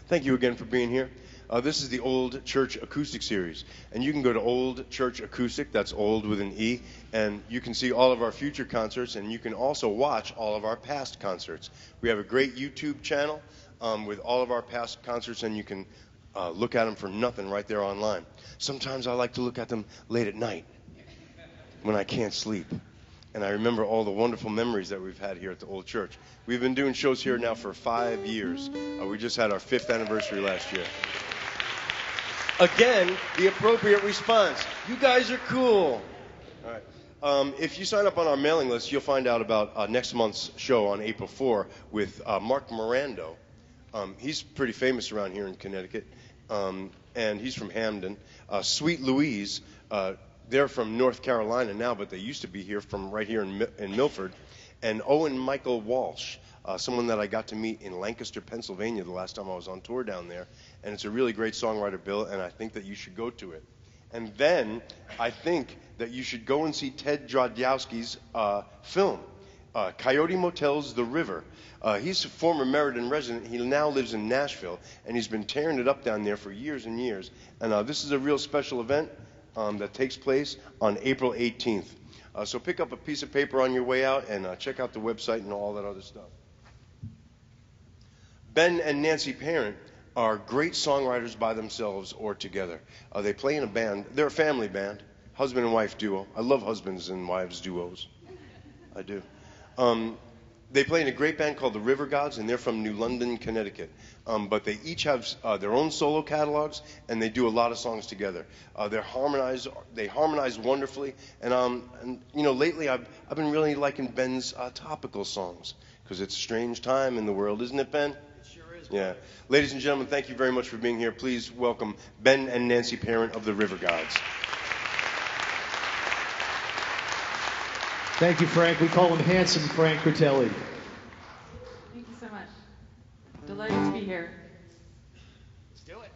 Thank you again for being here. This is the Old Church Acoustic Series, and you can go to Old Church Acoustic, that's old with an E, and you can see all of our future concerts, and you can also watch all of our past concerts. We have a great YouTube channel with all of our past concerts, and you can look at them for nothing right there online. Sometimes I like to look at them late at night when I can't sleep. And I remember all the wonderful memories that we've had here at the Old Church. We've been doing shows here now for 5 years. We just had our 5th anniversary last year. Again, the appropriate response. You guys are cool. All right. If you sign up on our mailing list, you'll find out about next month's show on April 4 with Mark Morando. He's pretty famous around here in Connecticut, and he's from Hamden. Sweet Louise, they're from North Carolina now, but they used to be here from right here in Milford. And Owen Michael Walsh, someone that I got to meet in Lancaster, Pennsylvania the last time I was on tour down there. And it's a really great songwriter, Bill, and I think that you should go to it. And then I think that you should go and see Ted Jodorowsky's film, Coyote Motel's The River. He's a former Meriden resident. He now lives in Nashville, and he's been tearing it up down there for years and years. And this is a real special event that takes place on April 18th. So pick up a piece of paper on your way out and check out the website and all that other stuff. Ben and Nancy Parent are great songwriters by themselves or together. They play in a band. They're a family band, husband and wife duo. I love husbands and wives duos. I do. They play in a great band called the Rivergods, and they're from New London, Connecticut. But they each have their own solo catalogs, and they do a lot of songs together. They harmonize wonderfully, and you know, lately I've been really liking Ben's topical songs, because it's a strange time in the world, isn't it, Ben? It sure is. Yeah. Ladies and gentlemen, thank you very much for being here. Please welcome Ben and Nancy Parent of the Rivergods. Thank you, Frank. We call him Handsome Frank Critelli. Thank you so much. Delighted to be here. Let's do it.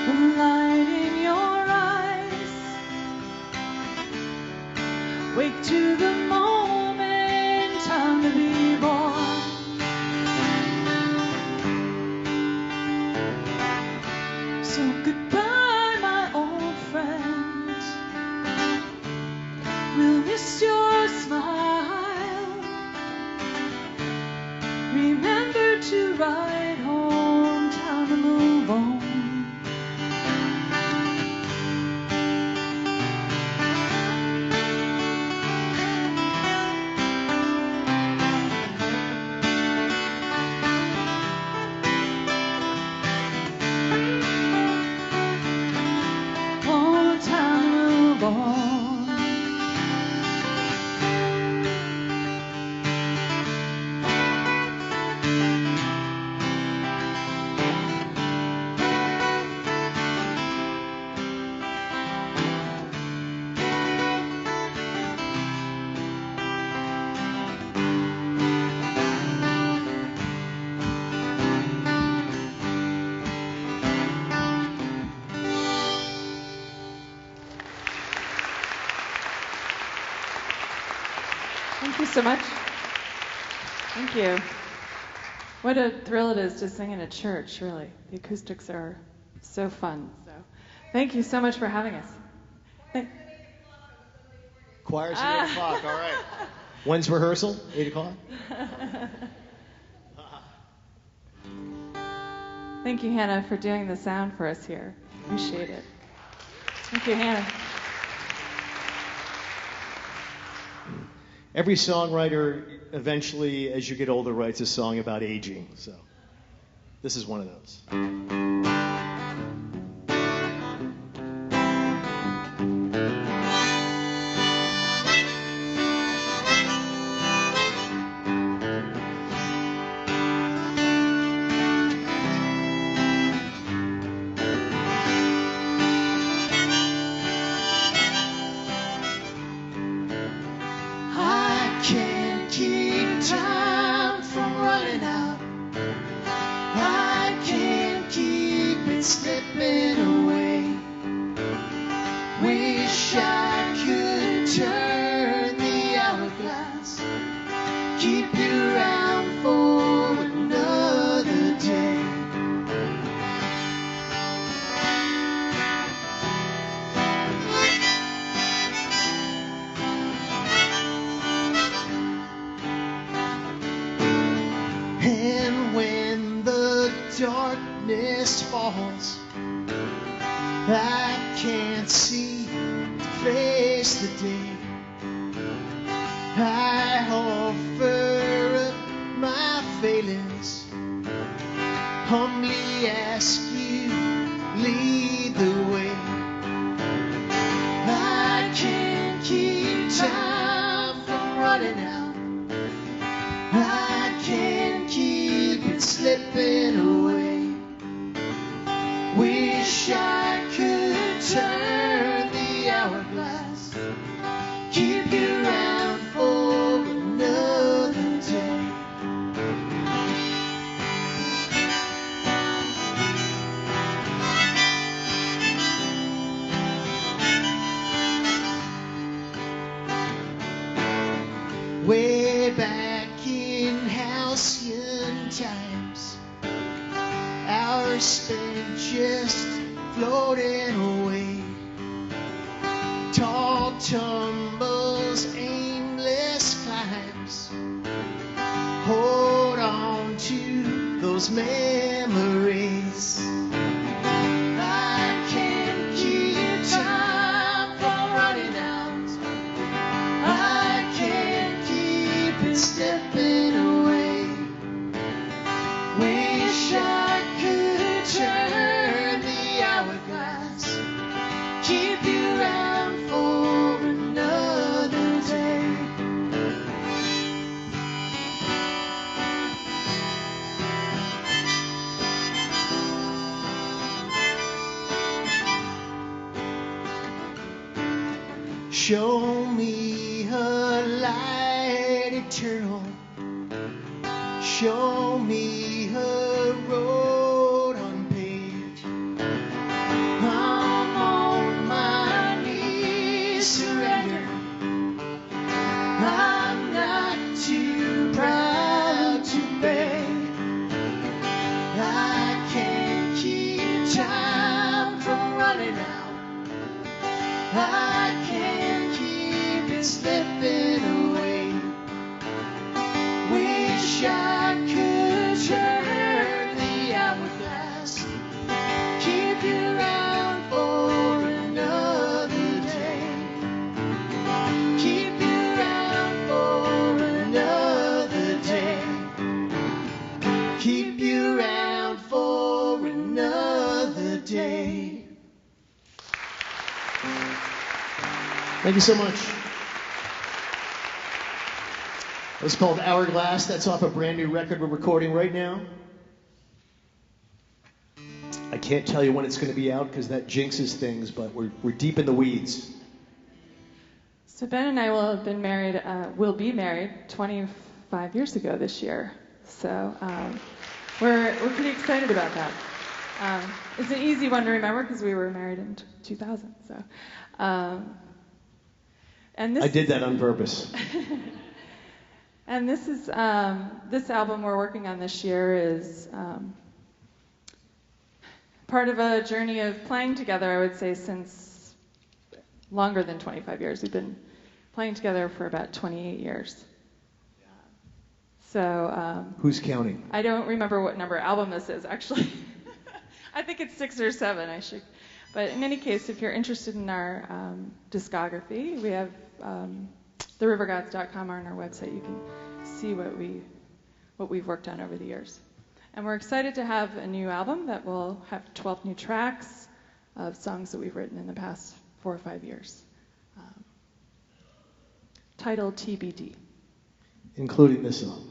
The light in your eyes so much. Thank you. What a thrill it is to sing in a church, really. The acoustics are so fun. So thank you so much for having us. Choir's at 8 o'clock, all right. When's rehearsal? 8 o'clock? Thank you, Hannah, for doing the sound for us here. Appreciate it. Thank you, Hannah. Every songwriter, eventually, as you get older, writes a song about aging. So this is one of those. Darkness falls, I can't see to face the day. I offer up my failings, humbly ask you, lead the way. I can't keep time from running out, I can't keep it slipping away. Wish I could turn the hourglass, keep you around for another day. Way back in halcyon times, hours spent just floating away. Tall tumbles, aimless climbs. Hold on to those memories. I can't keep time from running out, I can't keep it slipping away. Wish I could turn the hourglass, keep you around for another day. Show me a light eternal, show me a road unpaved. I'm on my knees, surrender. I'm not too proud to beg. I can't keep time from running out, I can't keep it slipping away. Wish I could turn the hourglass, keep you around for another day. Keep you around for another day. Keep you around for another day. Thank you so much. It's called Hourglass. That's off a brand new record we're recording right now. I can't tell you when it's going to be out because that jinxes things, but we're deep in the weeds. So Ben and I will be married 25 years ago this year. So we're pretty excited about that. It's an easy one to remember because we were married in 2000. So, and this I did that on purpose. And this is this album we're working on this year is part of a journey of playing together, I would say, since longer than 25 years. We've been playing together for about 28 years. So who's counting? I don't remember what number album this is, actually. I think it's 6 or 7. I should. But in any case, if you're interested in our discography, we have the Rivergods.com on our website. You can see what we've worked on over the years. And we're excited to have a new album that will have 12 new tracks of songs that we've written in the past 4 or 5 years. Titled TBD. Including this song.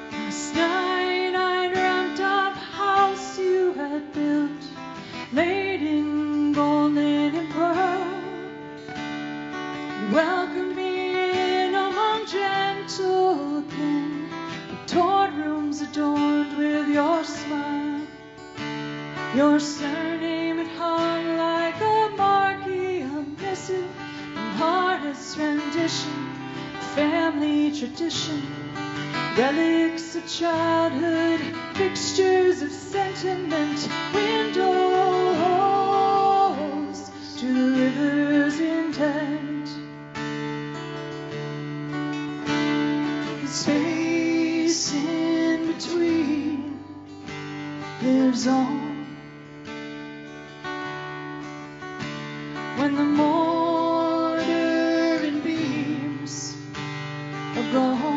Last night I dreamt of a house you had built, laid in gold and pearl. You welcomed me in among gentle kin, the torn rooms adorned with your smile. Your surname had hung like a marquee, a missive, an artist's rendition, family tradition. Relics of childhood, fixtures of sentiment, windows to the river's intent. The space in between lives on. When the mortar and beams are gone,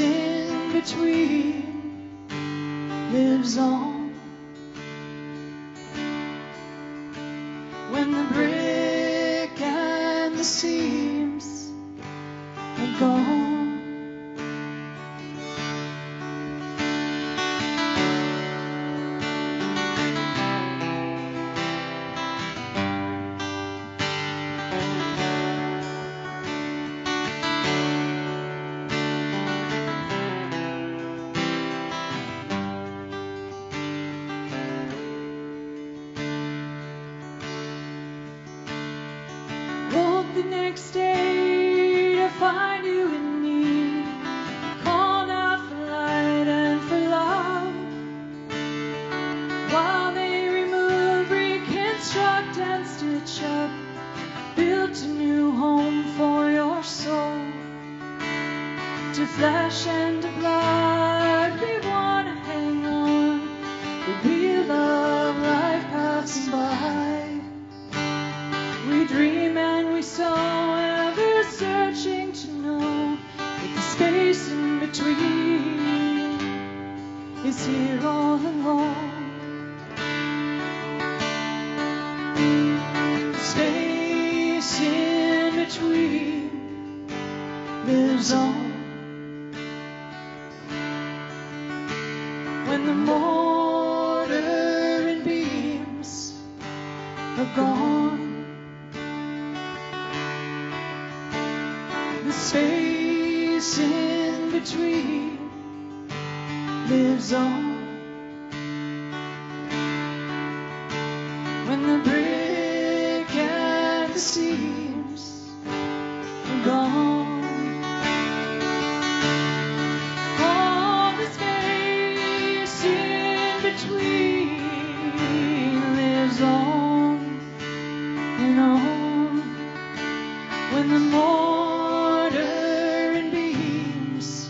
in between lives on. When the brick and the seams are gone, the next day to find you in need, called out for light and for love, while they remove, reconstruct and stitch up, built a new home for your soul. To flesh and to blood we want to hang on, the wheel of life passing by. We dream and we sow, ever searching to know if the space in between is here all along. The space in between lives on. When the mortar and beams are gone, the space in between lives on. When the brick and the seams are gone, all the space in between lives on and on. When the mortar and beams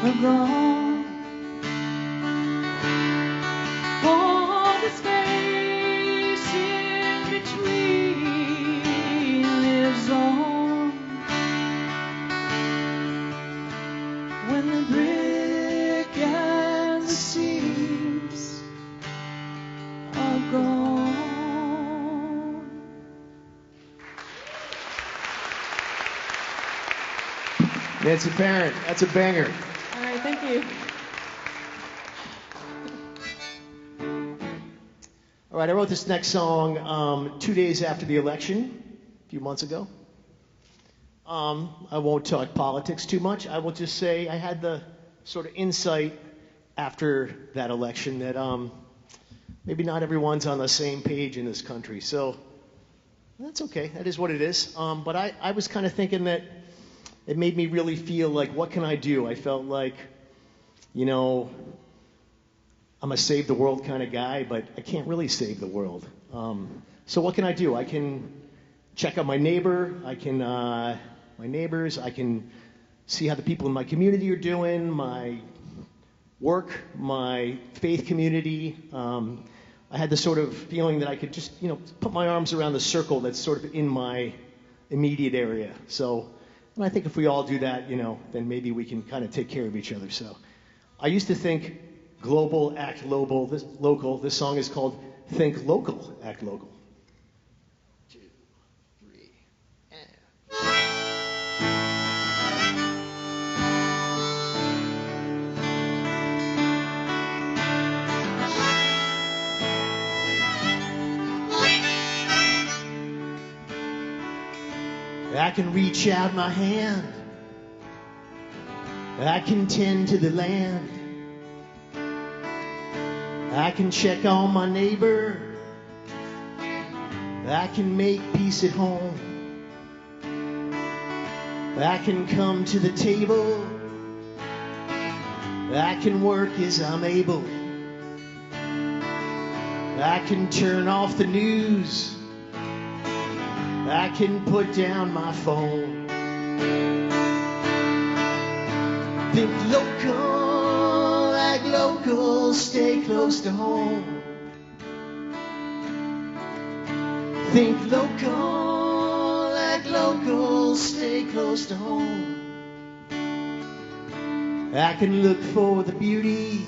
are gone, all the space in between lives on. When the brick and the seams are gone. Nancy Parent, that's a banger. All right, thank you. All right, I wrote this next song 2 days after the election, a few months ago. I won't talk politics too much. I will just say I had the sort of insight after that election that maybe not everyone's on the same page in this country. So that's okay. That is what it is. But I was kind of thinking that it made me really feel like, what can I do? I felt like, you know, I'm a save the world kind of guy, but I can't really save the world. So what can I do? I can check out my neighbor. I can my neighbors. I can see how the people in my community are doing, my work, my faith community. I had the sort of feeling that I could just, you know, put my arms around the circle that's sort of in my immediate area. So, and I think if we all do that, you know, then maybe we can kind of take care of each other. So, I used to think global, act local. This song is called Think Local, Act Local. 2, 3, and... I can reach out my hand, I can tend to the land, I can check on my neighbor, I can make peace at home, I can come to the table, I can work as I'm able, I can turn off the news, I can put down my phone. Think local, act local, stay close to home. Think local, act local, stay close to home. I can look for the beauty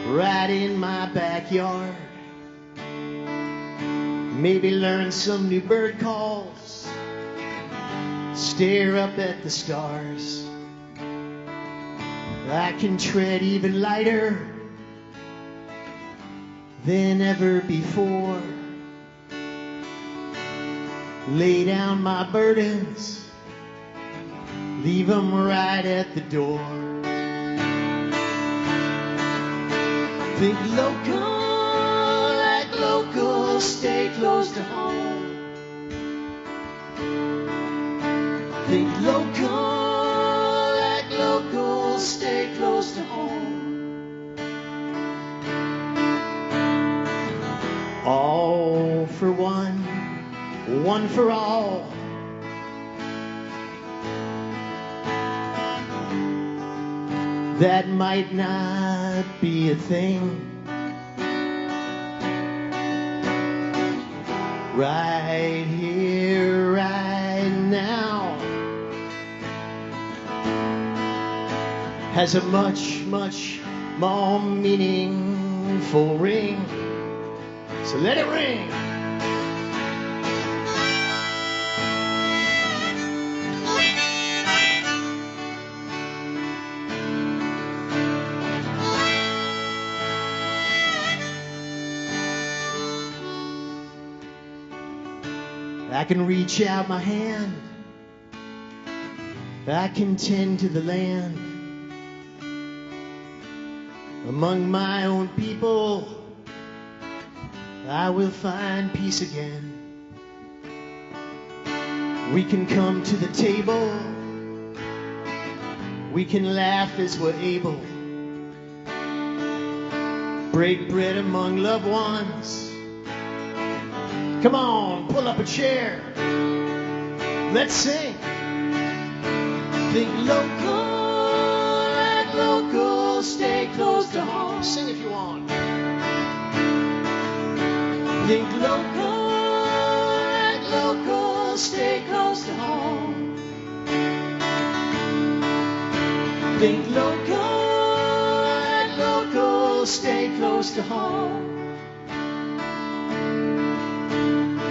right in my backyard. Maybe learn some new bird calls, stare up at the stars. I can tread even lighter than ever before. Lay down my burdens, leave them right at the door. Think local, act local, stay close to home. Think local, act local, stay close to home. All for one, one for all. That might not be a thing. Right here, right now, has a much, much more meaningful ring. So let it ring. I can reach out my hand, I can tend to the land. Among my own people, I will find peace again. We can come to the table, we can laugh as we're able. Break bread among loved ones. Come on, pull up a chair. Let's sing. Think local, act local, stay close to home. Sing if you want. Think local, act local, stay close to home. Think local, act local, stay close to home.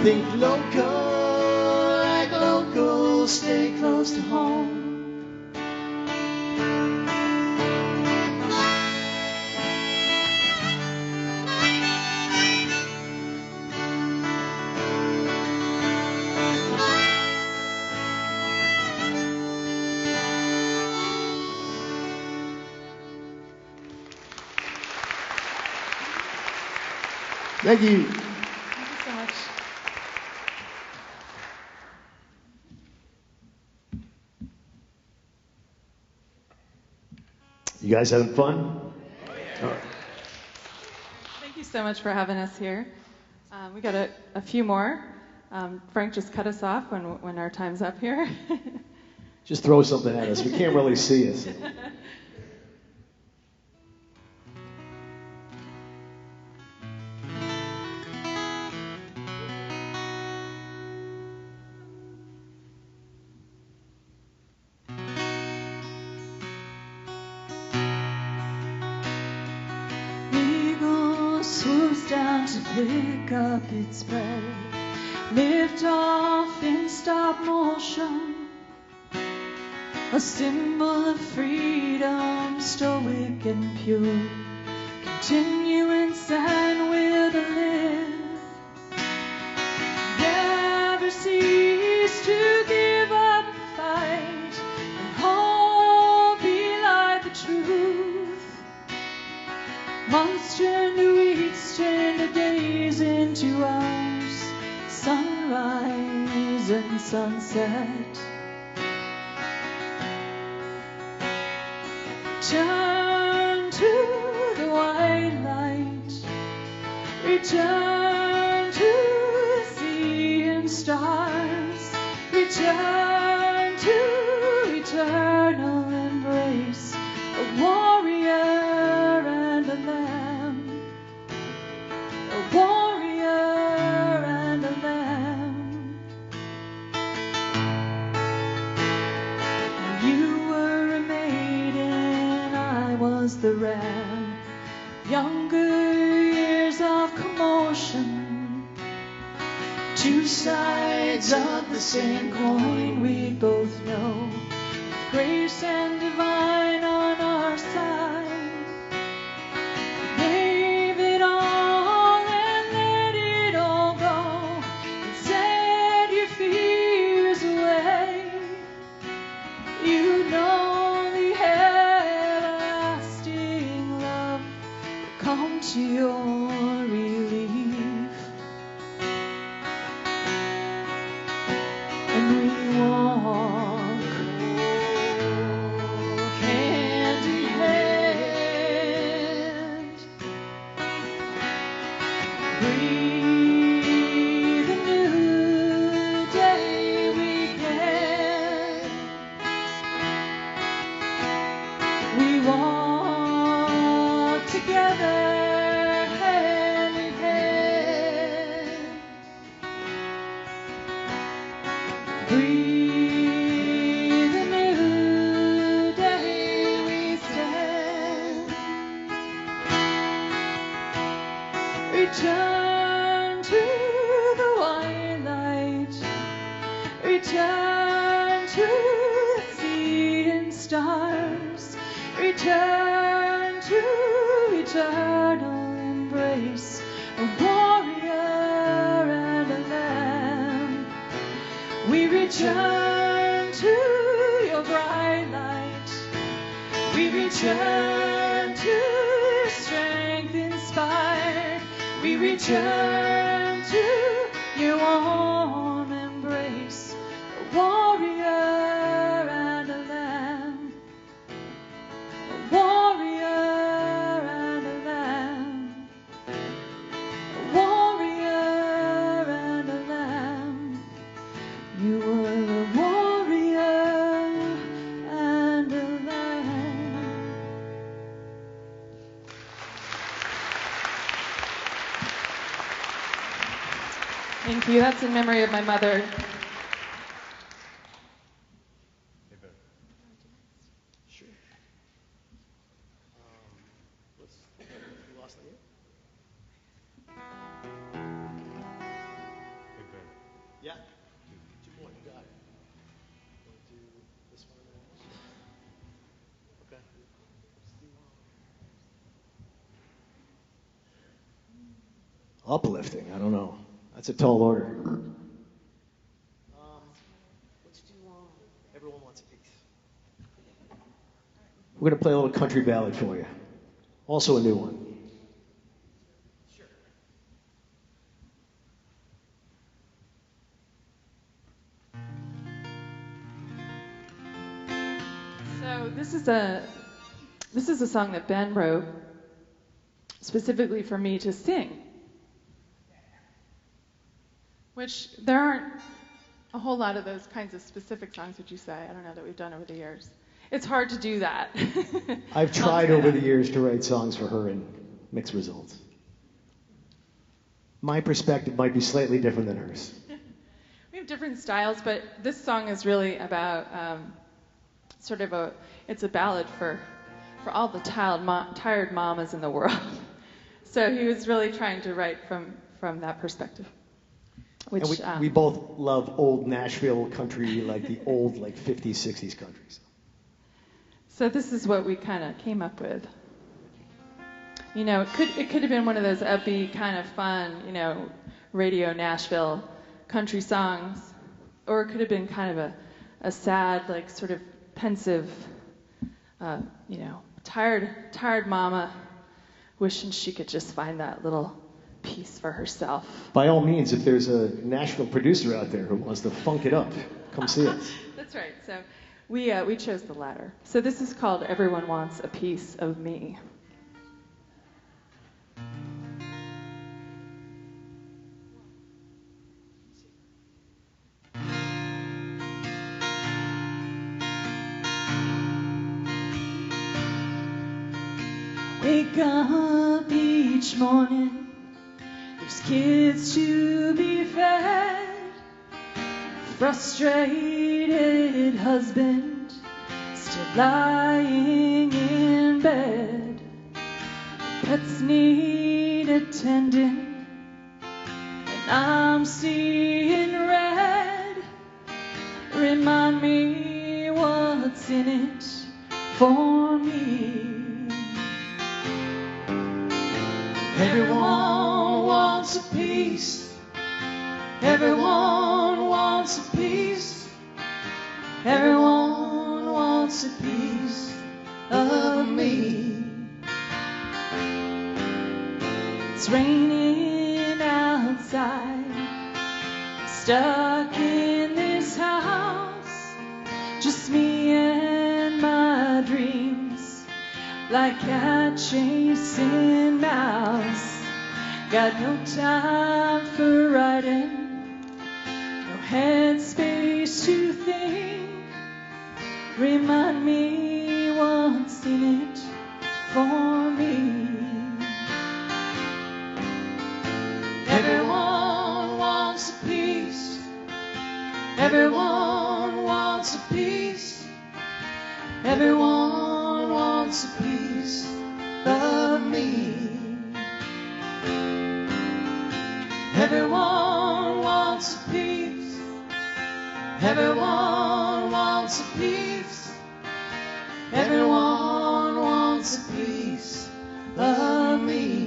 Think local, act local, will stay close to home. Thank you. Thank you so much. You guys having fun? All right. Thank you so much for having us here. We got a few more. Frank just cut us off when our time's up here. Just throw something at us. We can't really see it. Eagle swoops down to pick up its prey, lift off in stop motion, a symbol of freedom, stoic and pure, continuance and will to live, never cease to give up the fight, and hope be like the truth. Months turn to weeks, turn to days into hours, sunrise and sunset. Turn to the white light, return to the sea and stars, return to eternal embrace, a warrior and a lamb, a warrior and a lamb. You were a maiden, I was the ram, younger years of commotion, two sides of the same coin we both know, grace and divine on our side. Gave it all and let it all go, and set your fears away. You know the everlasting love will come to your relief. And we walk hand in hand, breathe a new day began. We walk together hand in hand, breathe a new day we stand. Return to the white light, return to the sea and stars, return to eternal embrace, a warrior and a lamb. We return to your bright light, we return to strength inspired, we return to your warm embrace, a warrior and a lamb, a warrior and a lamb, a warrior and a lamb. You were a warrior and a lamb. Thank you. That's in memory of my mother. Sure. You lost the name? Yeah. 2-1, you got it. Uplifting. I don't know. That's a tall order. Let's do Everyone Wants a Piece. We're going to play a little country ballad for you. Also a new one. So this is a song that Ben wrote specifically for me to sing, which there aren't a whole lot of those kinds of specific songs, would you say? I don't know, that we've done over the years. It's hard to do that. I've tried over the years to write songs for her and mixed results. My perspective might be slightly different than hers. We have different styles, but this song is really about it's a ballad for all the tired mamas in the world. So he was really trying to write from that perspective. Which, and we both love old Nashville country, like the old 50s, 60s country. So this is what we kind of came up with. You know, it could have been one of those upbeat, kind of fun, radio Nashville country songs, or it could have been kind of a sad, sort of pensive, tired mama wishing she could just find that little piece for herself. By all means, if there's a Nashville producer out there who wants to funk it up, come see us. That's right. So we chose the latter. So this is called Everyone Wants a Piece of Me. Wake up each morning, there's kids to be fed, frustrated husband still lying in bed, pets need attending, and I'm seeing red. Remind me what's in it for me. Everyone wants a piece. Everyone wants a piece. Everyone wants a piece of me. It's raining outside. I'm stuck in this house. Just me and my dreams. Like cat chasing mouse. Got no time for writing, no headspace to think. Remind me what's in it for me. Everyone wants a piece. Everyone wants a piece. Everyone wants a piece of me. Everyone wants a piece. Everyone wants a piece. Everyone wants a piece of me.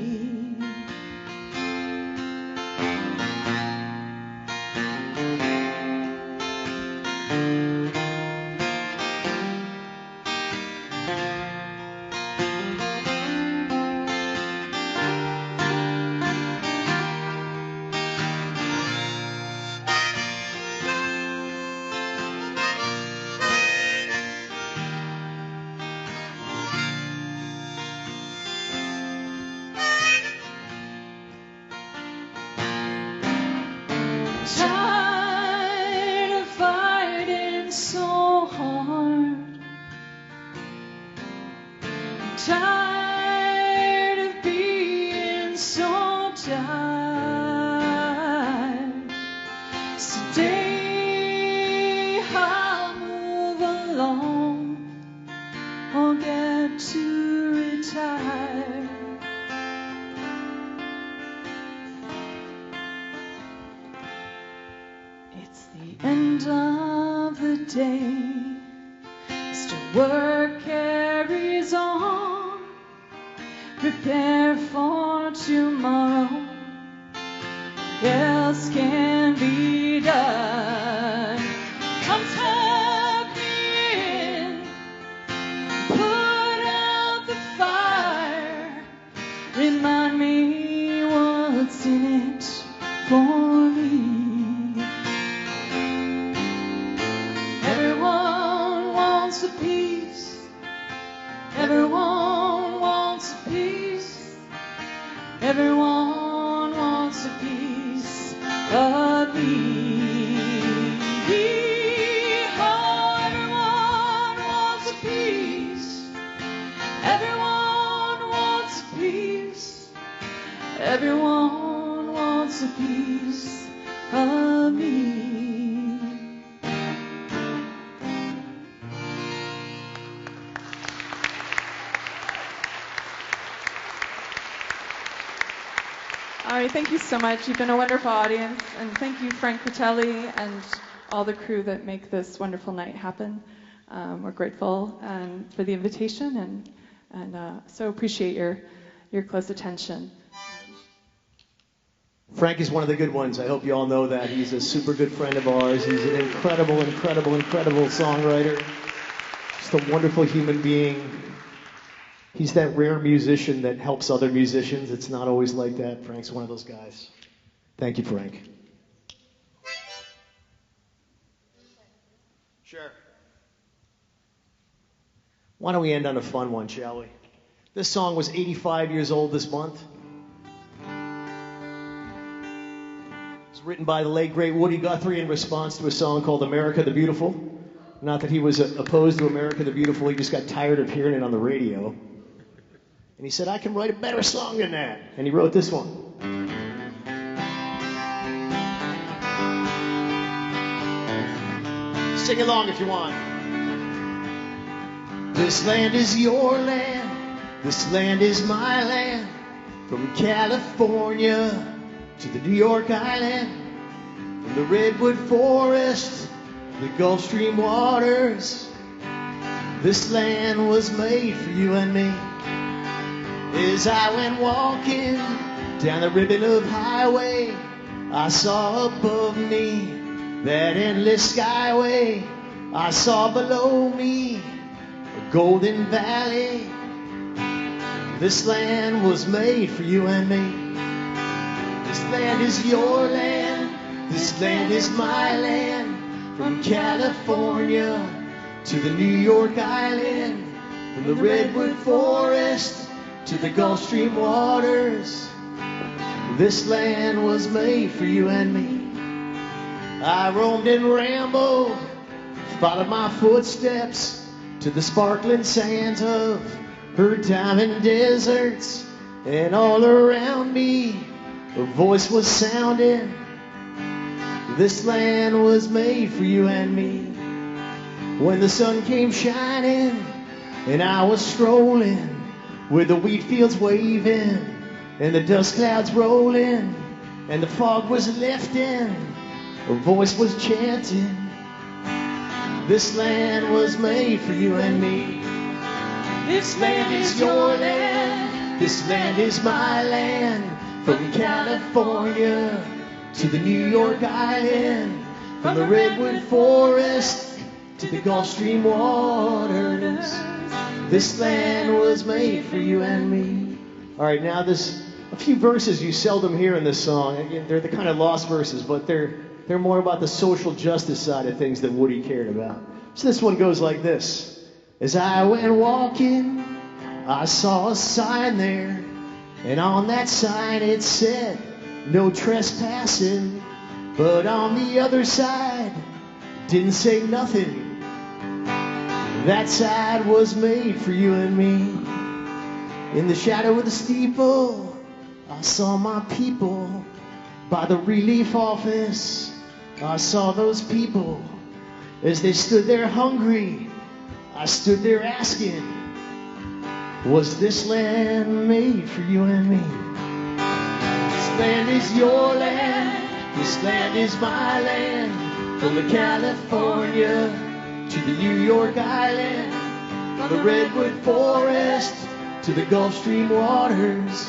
Tired of fighting so hard. Tired of being so tired. So today I'll move along or get to retire. It's the end of the day, still work carries on. Prepare for tomorrow, else can be done. Come tuck me in, put out the fire, remind me what's in it for me. Everyone wants a piece. Everyone wants a piece. Everyone wants a piece of me. Oh, everyone wants a piece. Everyone wants a piece. Everyone wants a piece of me. All right, thank you so much. You've been a wonderful audience, and thank you, Frank Patelli, and all the crew that make this wonderful night happen. We're grateful for the invitation, and so appreciate your close attention. Frank is one of the good ones. I hope you all know that. He's a super good friend of ours. He's an incredible, incredible, incredible songwriter. Just a wonderful human being. He's that rare musician that helps other musicians. It's not always like that. Frank's one of those guys. Thank you, Frank. Sure. Why don't we end on a fun one, shall we? This song was 85 years old this month. It was written by the late, great Woody Guthrie in response to a song called America the Beautiful. Not that he was opposed to America the Beautiful, he just got tired of hearing it on the radio. And he said, I can write a better song than that. And he wrote this one. Sing along if you want. This land is your land. This land is my land. From California to the New York Island. From the Redwood Forest to the Gulf Stream waters. This land was made for you and me. As I went walking down the ribbon of highway, I saw above me that endless skyway. I saw below me a golden valley. This land was made for you and me. This land is your land. This land is my land. From California to the New York Island. From the Redwood Forest to the Gulf Stream waters. This land was made for you and me. I roamed and rambled, followed my footsteps to the sparkling sands of her diamond deserts. And all around me a voice was sounding. This land was made for you and me. When the sun came shining and I was strolling with the wheat fields waving and the dust clouds rolling and the fog was lifting, a voice was chanting. This land was made for you and me. This land is your land. This land is my land. From California to the New York Island. From the Redwood Forest to the Gulf Stream waters. This land was made for you and me. All right, now there's a few verses you seldom hear in this song. They're the kind of lost verses, but they're more about the social justice side of things that Woody cared about. So this one goes like this. As I went walking, I saw a sign there, and on that sign it said, no trespassing. But on the other side, didn't say nothing. That side was made for you and me. In the shadow of the steeple, I saw my people. By the relief office, I saw those people. As they stood there hungry, I stood there asking, was this land made for you and me? This land is your land. This land is my land. From the California to the New York Island, from the Redwood Forest to the Gulf Stream waters.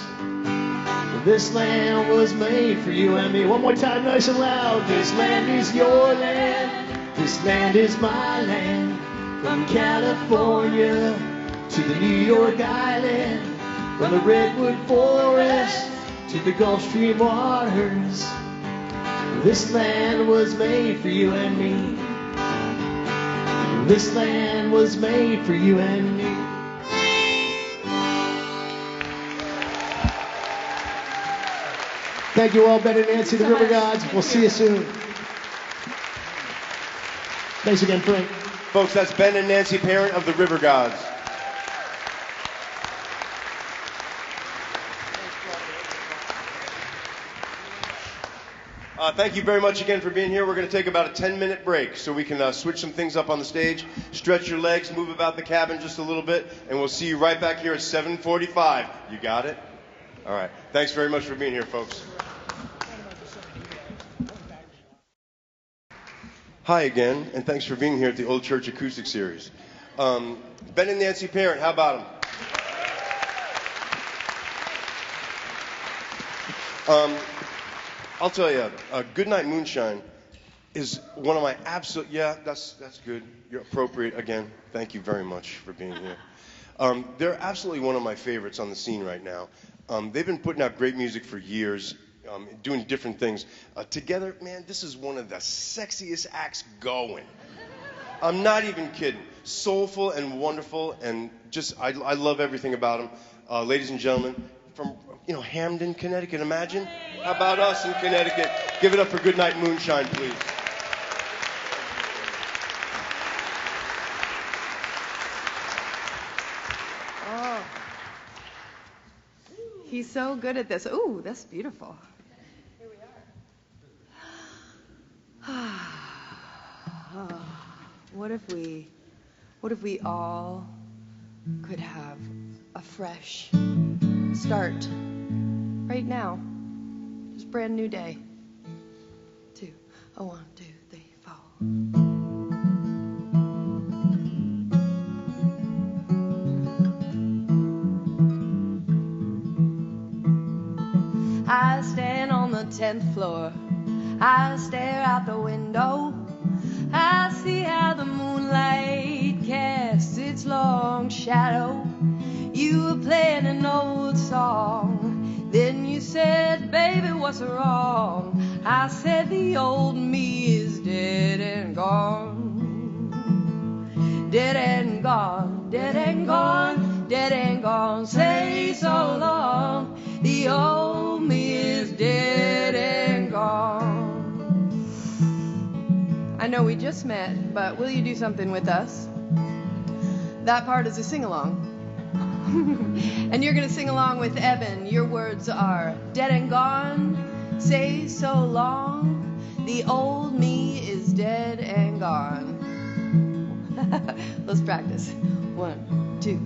This land was made for you and me. One more time, nice and loud. This land is your land. This land is my land. From California to the New York Island. From the Redwood Forest to the Gulf Stream waters. This land was made for you and me. This land was made for you and me. Thank you all, Ben and Nancy, the Rivergods. We'll see you soon. Thanks again, Frank. Folks, that's Ben and Nancy Parent of the Rivergods. Thank you very much again for being here. We're going to take about a 10-minute break so we can switch some things up on the stage, stretch your legs, move about the cabin just a little bit, and we'll see you right back here at 7:45. You got it? All right. Thanks very much for being here, folks. Hi again, and thanks for being here at the Old Church Acoustic Series. Ben and Nancy Parent, how about them? I'll tell you, Goodnight, Moonshine is one of my absolute, that's good. You're appropriate again. Thank you very much for being here. They're absolutely one of my favorites on the scene right now. They've been putting out great music for years, doing different things. Together, man, this is one of the sexiest acts going. I'm not even kidding. Soulful and wonderful, and just, I love everything about them. Ladies and gentlemen, from Hamden, Connecticut, imagine. How about us in Connecticut? Give it up for Goodnight, Moonshine, please. Oh, he's so good at this. Ooh, that's beautiful. Here we are. What if we all could have a fresh start right now? Just brand new day. 1, 2, 3, 4. I stand on the 10th floor. I stare out the window. I see how the moonlight casts its long shadow. You were playing an old song. Then you said, baby, what's wrong? I said, the old me is dead and gone. Dead and gone, dead and gone, dead and gone. Say so long. The old me is dead and gone. I know we just met, but will you do something with us? That part is a sing-along. And you're going to sing along with Evan. Your words are, dead and gone, say so long, the old me is dead and gone. Let's practice. 1, 2,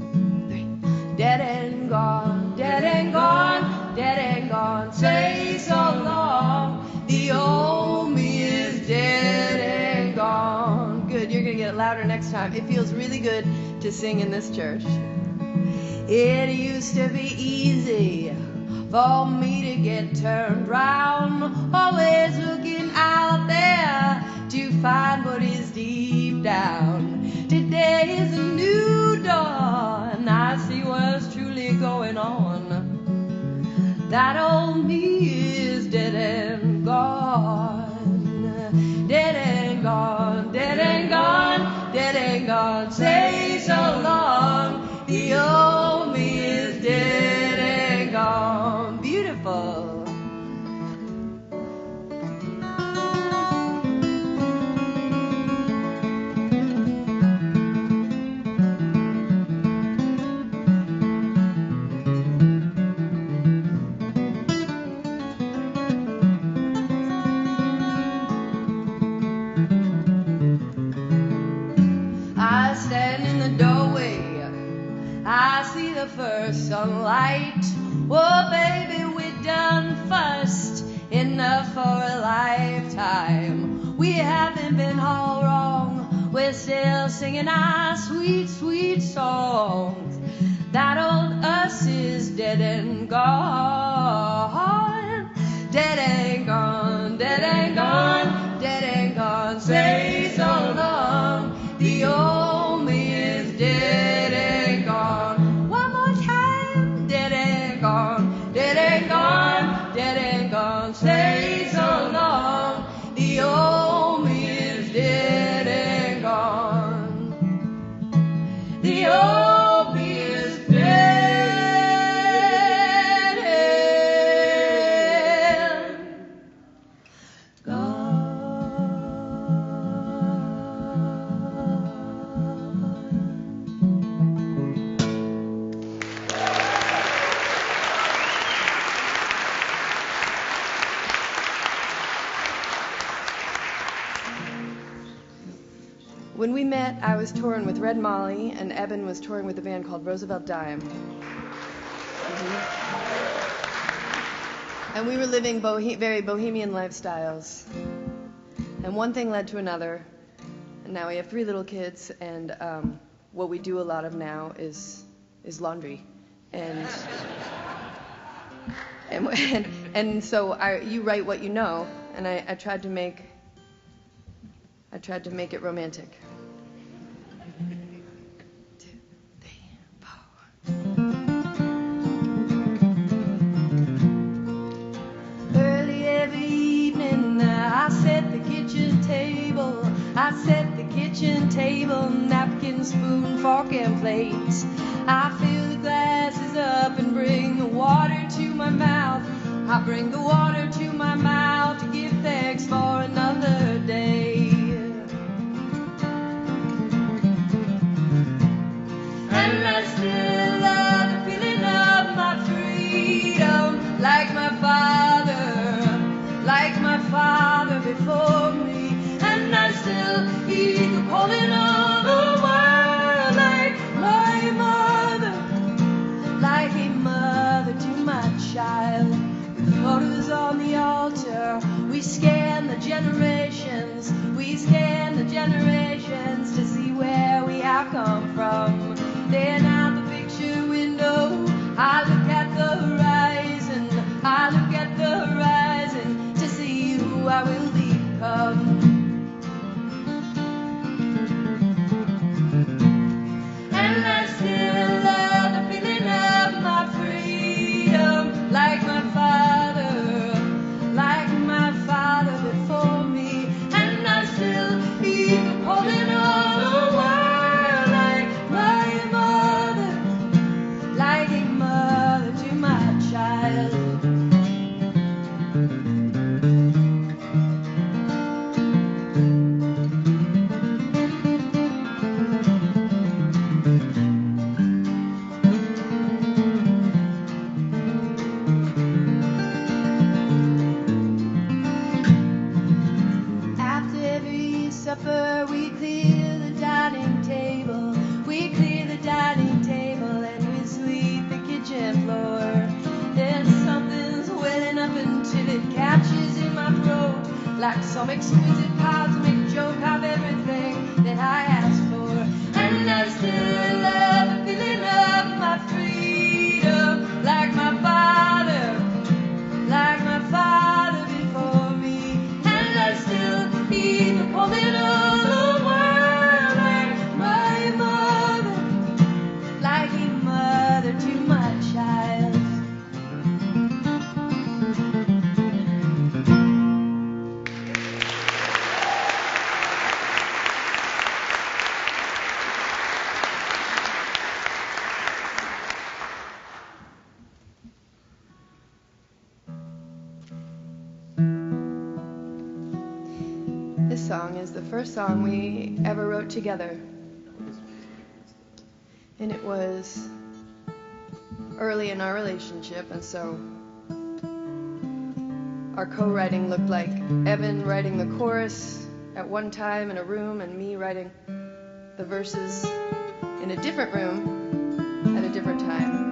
3. Dead and gone, dead and gone, dead and gone, say so long, the old me is dead and gone. Good, you're going to get it louder next time. It feels really good to sing in this church. It used to be easy for me to get turned round, always looking out there to find what is deep down. Today is a new dawn, I see what's truly going on. That old me is dead and gone. Dead and gone, dead and gone, dead and gone. Say so long. The old me is dead and gone. Beautiful. I stand in the doorway. I see the first sunlight. Oh, baby, we're done fussed enough for a lifetime. We haven't been all wrong. We're still singing our sweet, sweet songs. That old us is dead and gone. met, I was touring with Red Molly, and Eben was touring with a band called Roosevelt Dime. And we were living very bohemian lifestyles. And one thing led to another. And now we have 3 little kids, and what we do a lot of now is laundry. And so you write what you know, and I tried to make it romantic. 2, 3, 4. Early every evening, I set the kitchen table. I set the kitchen table, napkin, spoon, fork, and plates. I fill the glasses up and bring the water to my mouth. I bring the water to my mouth to give thanks for another day. And I still love the feeling of my freedom, like my father before me. And I still hear the calling of the wild, like my mother, like a mother to my child. With photos on the altar, we scan the generations to see where we have come from. Then out the picture window, I look at the horizon to see who I will become. And I still love the feeling of my freedom, like my father before me. And I still hear the calling of the wild, like my mother, like a mother to my child. We clear the dining table, and we sweep the kitchen floor. Then something's welling up until it catches in my throat, like some exquisite cosmic joke of everything that I asked for. And I still love the feeling of my freedom, like my father before me. And I still hear the calling of to my child. This song is the first song we ever wrote together. And it was early in our relationship, and so our co-writing looked like Evan writing the chorus at one time in a room and me writing the verses in a different room at a different time.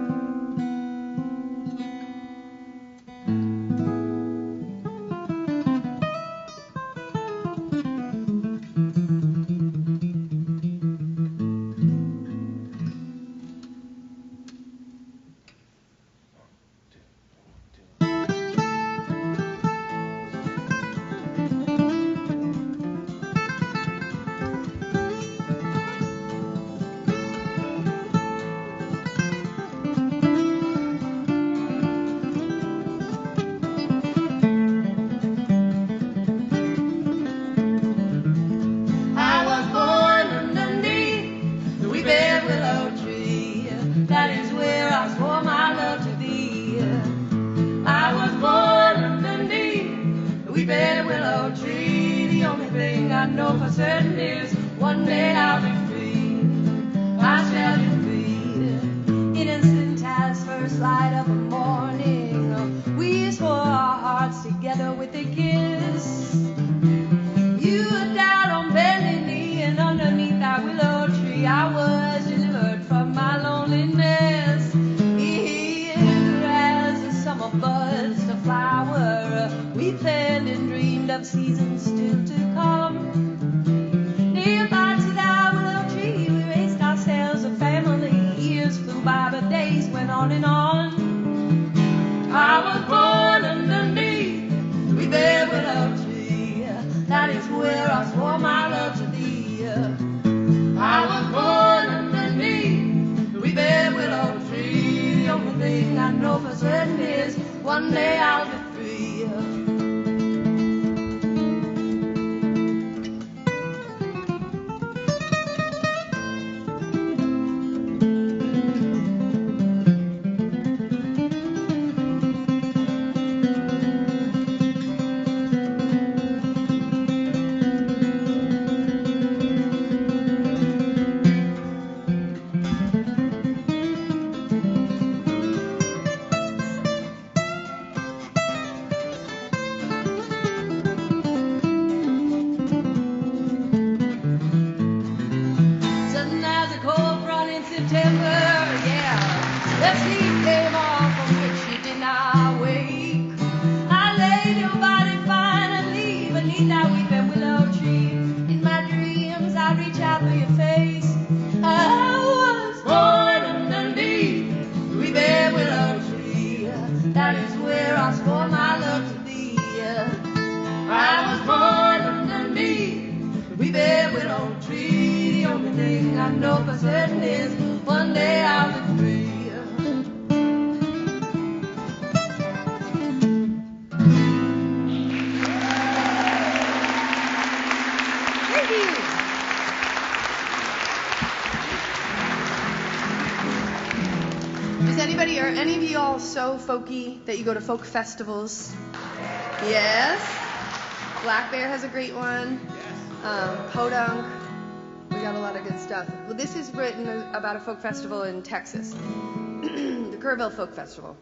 I will seasons still to come. Nearby to that willow tree, we raised ourselves a family. Years flew by, but days went on and on. I was born underneath with that willow tree. That is where I swore my love to thee. I was born underneath with that willow tree. The only thing I know for certain is one day I'll be free. Folky that you go to folk festivals? Yes. Black Bear has a great one. Podunk. We got a lot of good stuff. Well, this is written about a folk festival in Texas, the Kerrville Folk Festival.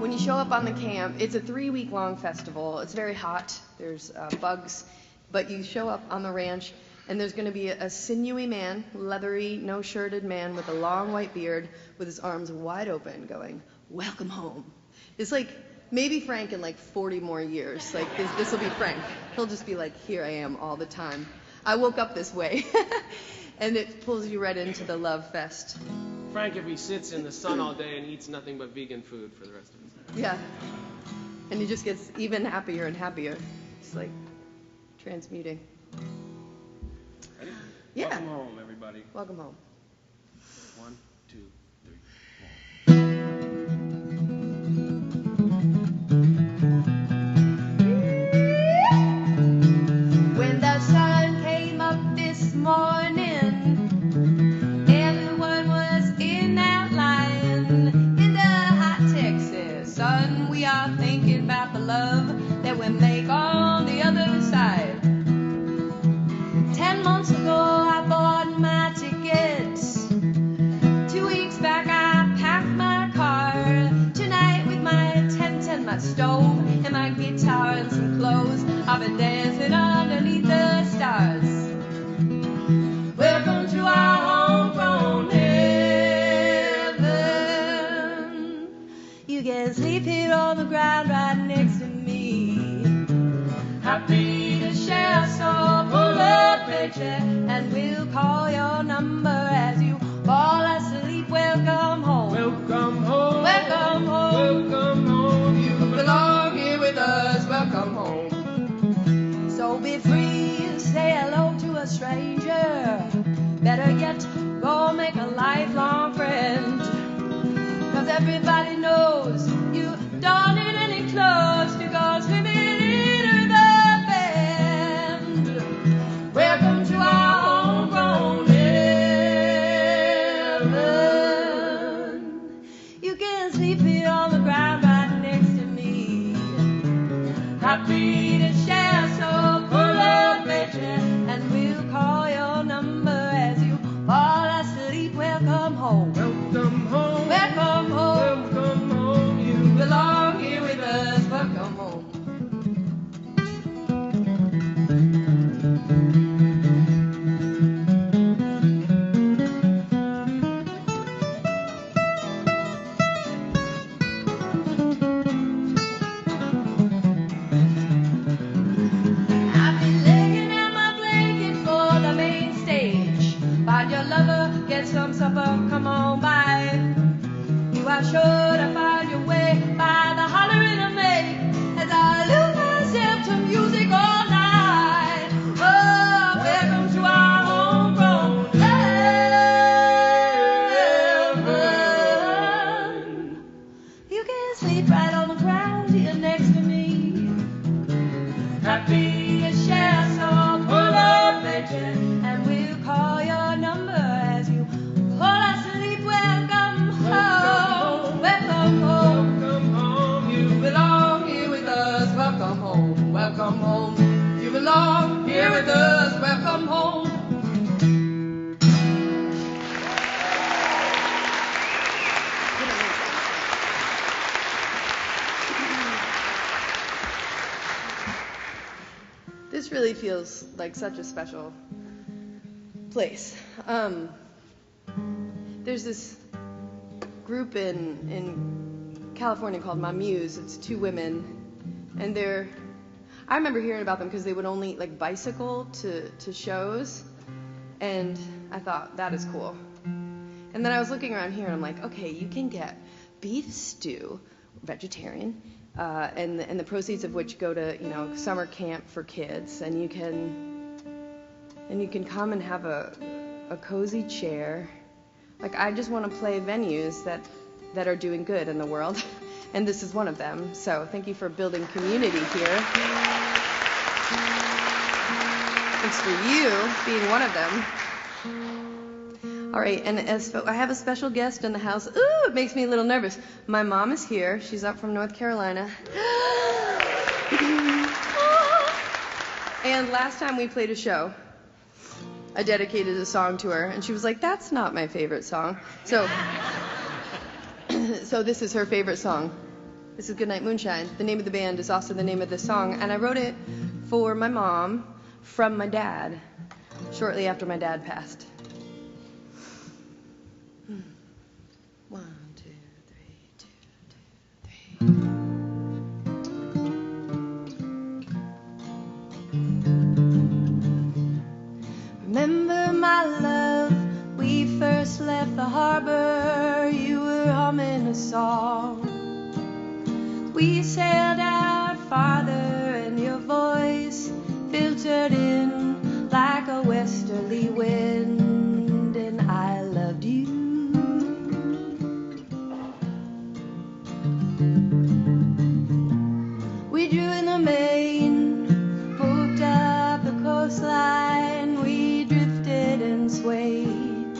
When you show up on the camp, it's a 3-week-long festival. It's very hot. There's bugs, but you show up on the ranch, and there's going to be a sinewy man, leathery, no-shirted man with a long white beard, with his arms wide open, going, "Welcome home." It's like maybe Frank in like 40 more years. Like this will be Frank. He'll just be like, "Here I am all the time. I woke up this way." And it pulls you right into the love fest. Frank, if he sits in the sun all day and eats nothing but vegan food for the rest of his life. Yeah. And he just gets even happier and happier. It's like transmuting. Ready? Yeah. Welcome home, everybody. Welcome home. 1, 2, 3, 4. When the sun came up this morning, everyone was in that line. In the hot Texas sun, we are thinking about the love that we make on the other side. 10 months ago, I bought my tickets. 2 weeks back, I packed my car. Tonight, with my tent and my stove and my guitar and some clothes, I've been dancing underneath the stars. Welcome to our homegrown heaven. You can sleep here on the ground right next to me. Happy to share so full of pleasure, and we'll call your number as you fall asleep. Welcome home. Welcome home. Welcome home. Welcome home. You belong here with us. Welcome home. So be free and say hello to a stranger. Better yet, go make a lifelong friend. 'Cause everybody knows you don't need any clothes to go swimming in the bend. Welcome to our homegrown heaven. You can sleep here on the ground right next to me. Happy to share so full of pleasure, and we'll call your number as you fall asleep. Welcome home. Welcome home. Welcome home. Welcome home. You belong here with us. Welcome home. why should I find your way by the hollering of May as I lose myself to music all night? Oh, welcome to our homegrown heaven. You can sleep right on the ground here next to me. Happy as share some full of legend, and we'll call your number as you fall asleep. Welcome home, welcome home, welcome home. You belong here with us. Welcome home, welcome home. You belong here with us. Welcome home. This really feels like such a special place. There's this group in California called My Muse. It's 2 women, and I remember hearing about them because they would only like bicycle to shows, and I thought that is cool. And then I was looking around here and I'm like, okay, you can get beef stew, vegetarian, and the proceeds of which go to summer camp for kids, and you can come and have a cozy chair. Like, I just want to play venues that are doing good in the world, and this is one of them. So thank you for building community here. Thanks for you being one of them. All right, and I have a special guest in the house. Ooh, it makes me a little nervous. My mom is here. She's up from North Carolina. And last time we played a show, I dedicated a song to her, and she was like, that's not my favorite song. So this is her favorite song. This is Goodnight, Moonshine. The name of the band is also the name of this song, and I wrote it for my mom from my dad, shortly after my dad passed. 1, 2, 3, 2, 2, 3. Remember, my love, we first left the harbor. You were humming a song. We sailed out farther, and your voice filtered in like a westerly wind, and I loved you. We drew in the main, moved up the coastline. We drifted and swayed.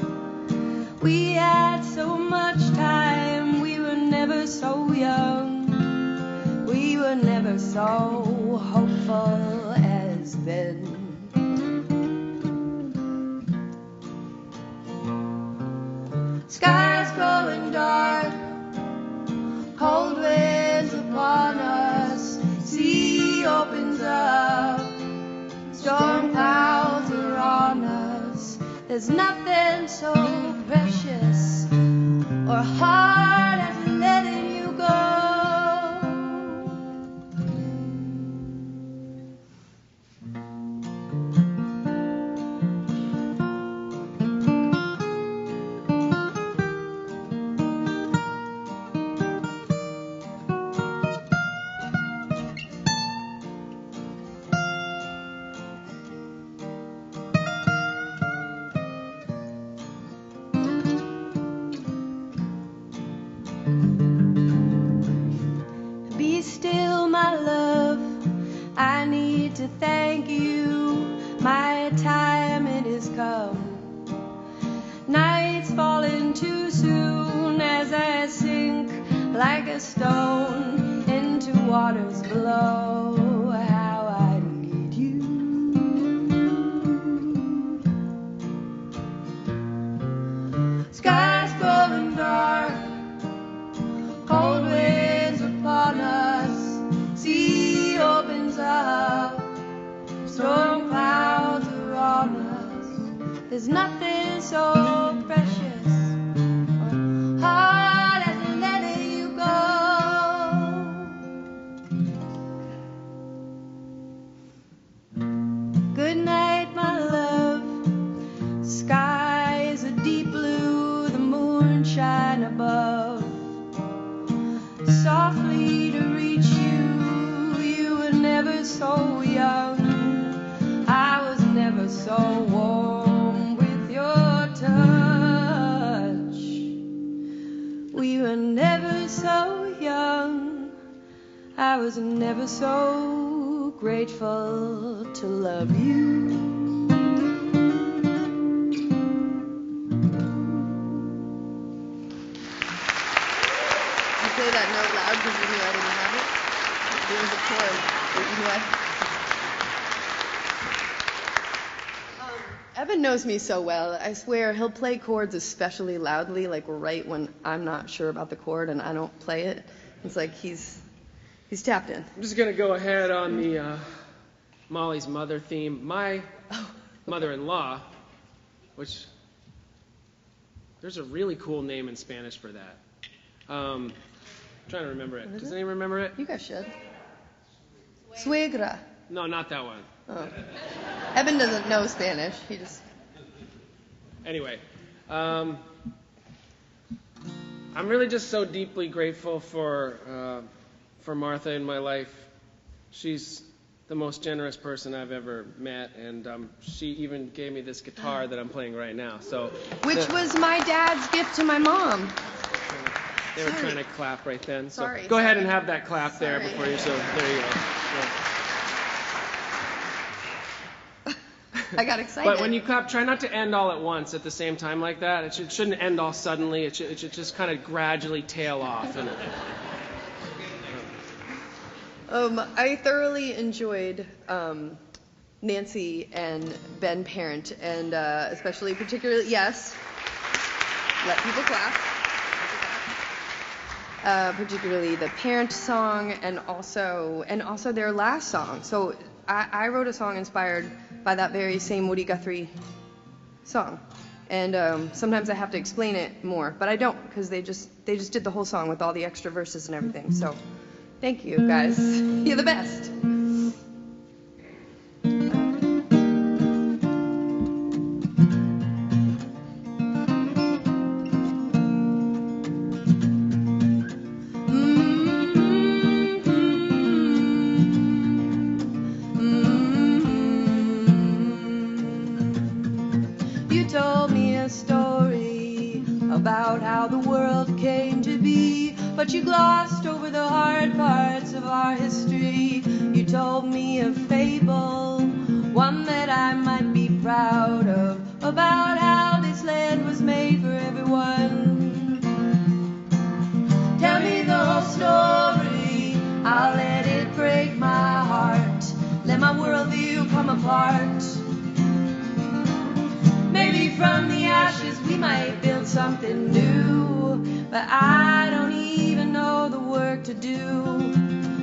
We had so much time. We were never so young. We were never so hopeful as then. Skies growing dark, cold winds upon us. Sea opens up, storm clouds are on us. There's nothing so precious or hard as letting you go. Be still, my love, I need to thank you. My time it has come. Night's falling too soon as I sink like a stone into waters below. How I need you. Skies growing dark, cold winds upon us. Sea opens up, storm clouds are on us. There's nothing so precious or hard as letting you go. Good night, my love. Skies are deep blue, the moonshine above. softly to reach you. You were never so young. I was never so warm with your touch. We were never so young. I was never so grateful to love you. Play that note loud because you knew I didn't have it. There was a chord that you knew Evan knows me so well. I swear he'll play chords especially loudly, like right when I'm not sure about the chord and I don't play it. It's like he's tapped in. I'm just going to go ahead on the Molly's mother theme. My mother-in-law, which there's a really cool name in Spanish for that. I'm trying to remember it. Does anyone remember it? You guys should. Suegra. No, not that one. Oh. Evan doesn't know Spanish. He just... Anyway, I'm really just so deeply grateful for Martha in my life. She's the most generous person I've ever met, and she even gave me this guitar that I'm playing right now. Which was my dad's gift to my mom. They were trying to clap right then. So Sorry. Go ahead and have that clap there before you. So there you go. I got excited. But when you clap, try not to end all at once at the same time like that. It shouldn't end all suddenly. It should just kind of gradually tail off. I thoroughly enjoyed Nancy and Ben Parent, and especially particularly, yes, let people clap. Particularly the Parent song and also their last song. So I wrote a song inspired by that very same Woody Guthrie song. And sometimes I have to explain it more, but I don't, because they just did the whole song with all the extra verses and everything. So thank you guys. You're the best. About how the world came to be, but you glossed over the hard parts of our history. You told me a fable, one that I might be proud of, about how this land was made for everyone. Tell me the whole story, I'll let it break my heart, let my worldview come apart. Maybe from the ashes we might build something new, but I don't even know the work to do.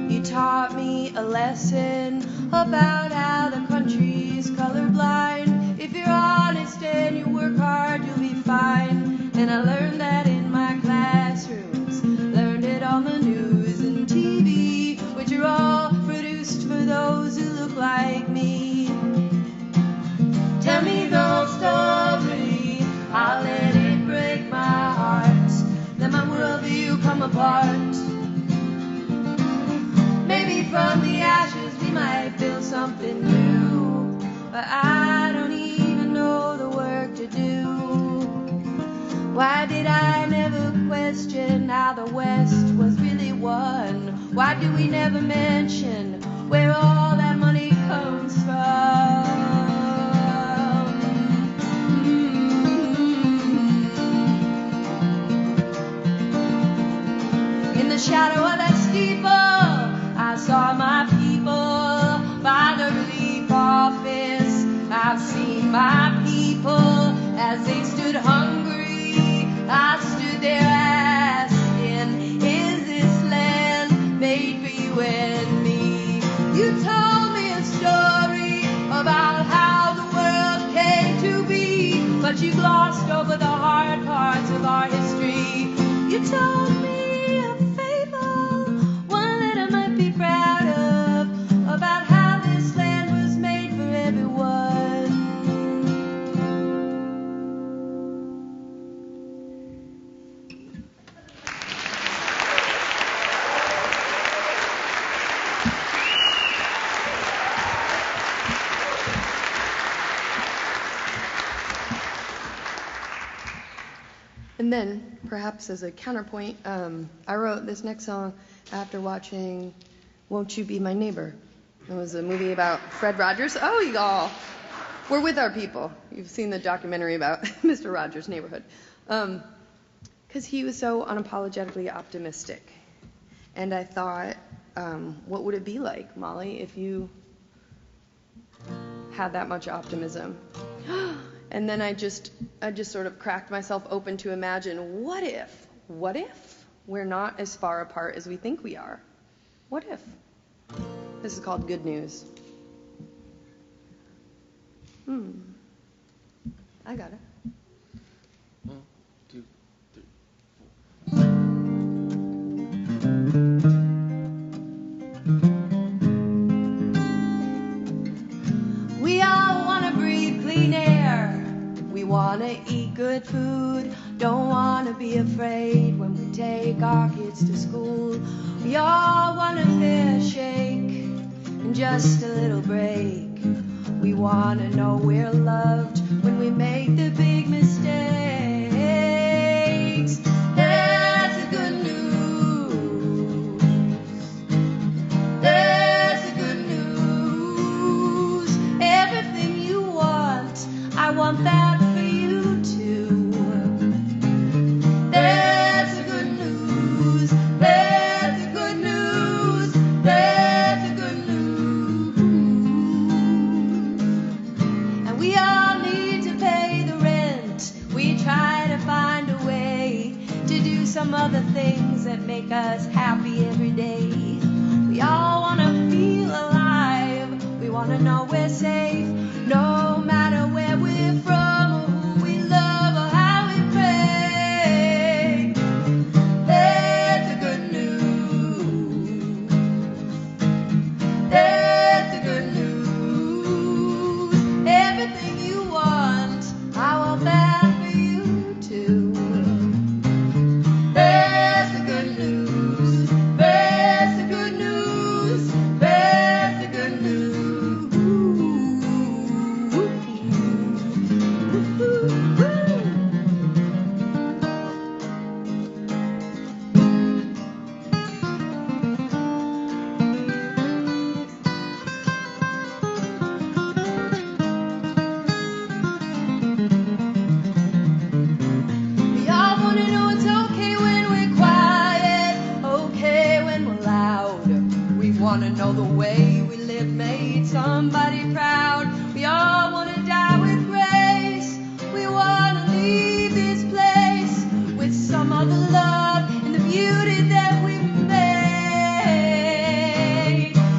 You taught me a lesson about how the country's colorblind. If you're honest and you work hard, you'll be fine. And I learned that in my classrooms, learned it on the news and TV, which are all produced for those who look like me. Tell me the whole story, I'll let it break my heart, let my worldview come apart. Maybe from the ashes we might build something new, but I don't even know the work to do. Why did I never question how the West was really won? Why do we never mention where all that money comes from? In the shadow of that steeple, I saw my people by the relief office. I've seen my people as they stood hungry. I stood there asking, is this land made for you and me? You told me a story about how the world came to be, but you glossed over the hard parts of our history. You told me proud of, about how this land was made for everyone. And then, perhaps as a counterpoint, I wrote this next song after watching Won't You Be My Neighbor. It was a movie about Fred Rogers. Oh, y'all, we're with our people. You've seen the documentary about Mr. Rogers' neighborhood. Because he was so unapologetically optimistic. And I thought, what would it be like, Molly, if you had that much optimism? And then I just sort of cracked myself open to imagine, what if we're not as far apart as we think we are? What if? This is called Good News. I got it. 1, 2, 3, 4. We all want to breathe clean air. We want to eat good food. Don't want to be afraid when we take our kids to school. We all want a fair shake and just a little break. We want to know we're loved when we make the big mistakes. That's the good news. That's the good news. Everything you want, I want that for you too. That's the good news. That's the good news. That's the good news. And we all need to pay the rent. We try to find a way to do some other things that make us happy every day. We all want to feel alive. We want to know we're safe, no matter where we're from or who we love or how we pray. That's the good news. That's the good news. Everything you want, I want that for you too. That's the good news. That's the good news. That's the good news. We all want to know it's okay when we're quiet, okay when we're loud. We want to know the way we live made somebody proud. We all want to die with grace. We want to leave this place with some other love and the beauty that we've made.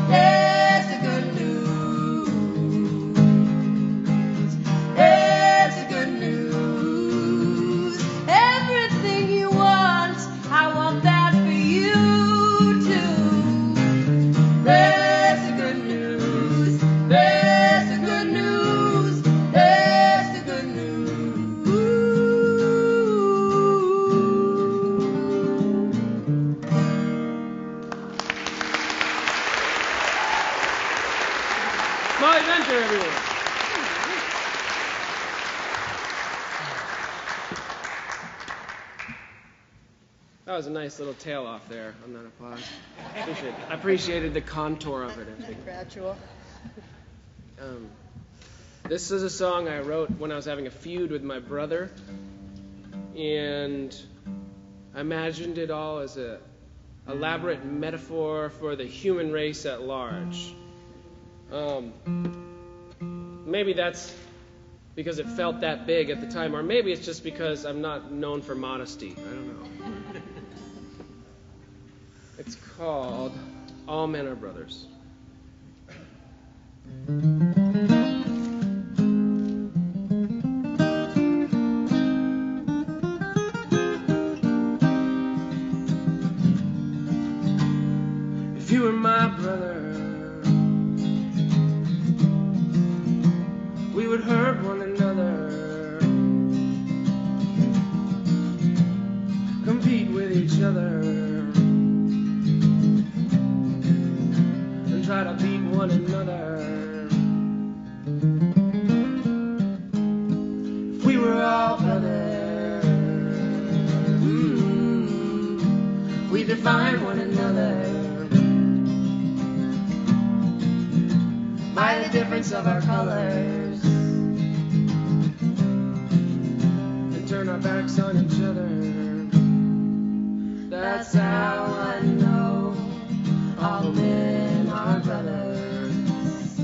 There's the good news. There's the good news. Everything you want, I want that for you too. There's the good news. There's the good news. There's the good news. Molly Venter, everyone. That was a nice little tail off there on that applause. I appreciated the contour of it. Gradual. This is a song I wrote when I was having a feud with my brother, and I imagined it all as a elaborate metaphor for the human race at large. Maybe that's because it felt that big at the time, or maybe it's just because I'm not known for modesty. I don't know. It's called All Men Are Brothers. If you were my brother, we would hurt one another, compete with each other, and try to beat one another. If we were all brothers, we define one another by the difference of our colors, and turn our backs on each other. That's how I know all men are brothers.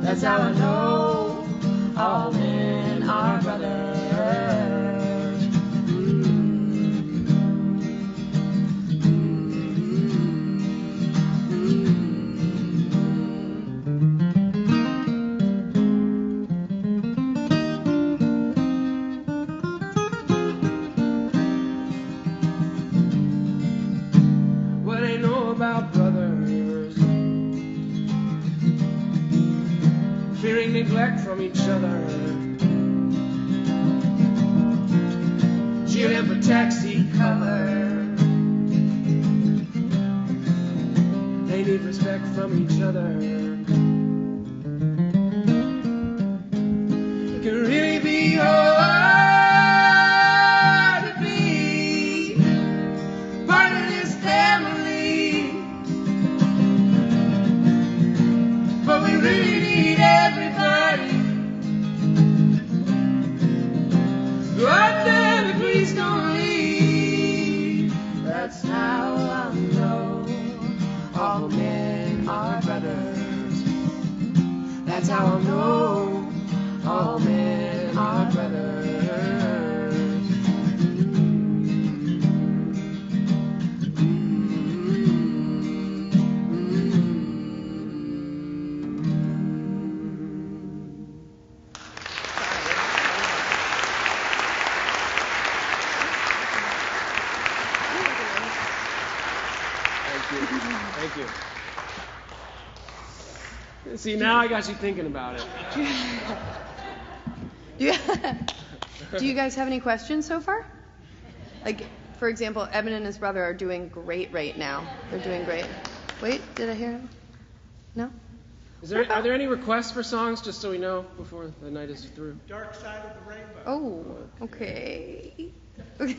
That's how I know all men are brothers. What I know about brothers, fearing neglect from each other, shield and protect, seek cover. They need respect from each other. It can really be hard to be part of this family, but we really need everybody. Go out there, but please don't leave. That's how I know all men are brothers. That's how I know all men are brothers. Thank you. See, now I got you thinking about it. Do you guys have any questions so far? Like, for example, Eben and his brother are doing great right now. They're doing great. Wait, did I hear him? No? Are there any requests for songs, just so we know before the night is through? Dark Side of the Rainbow. Oh, okay. We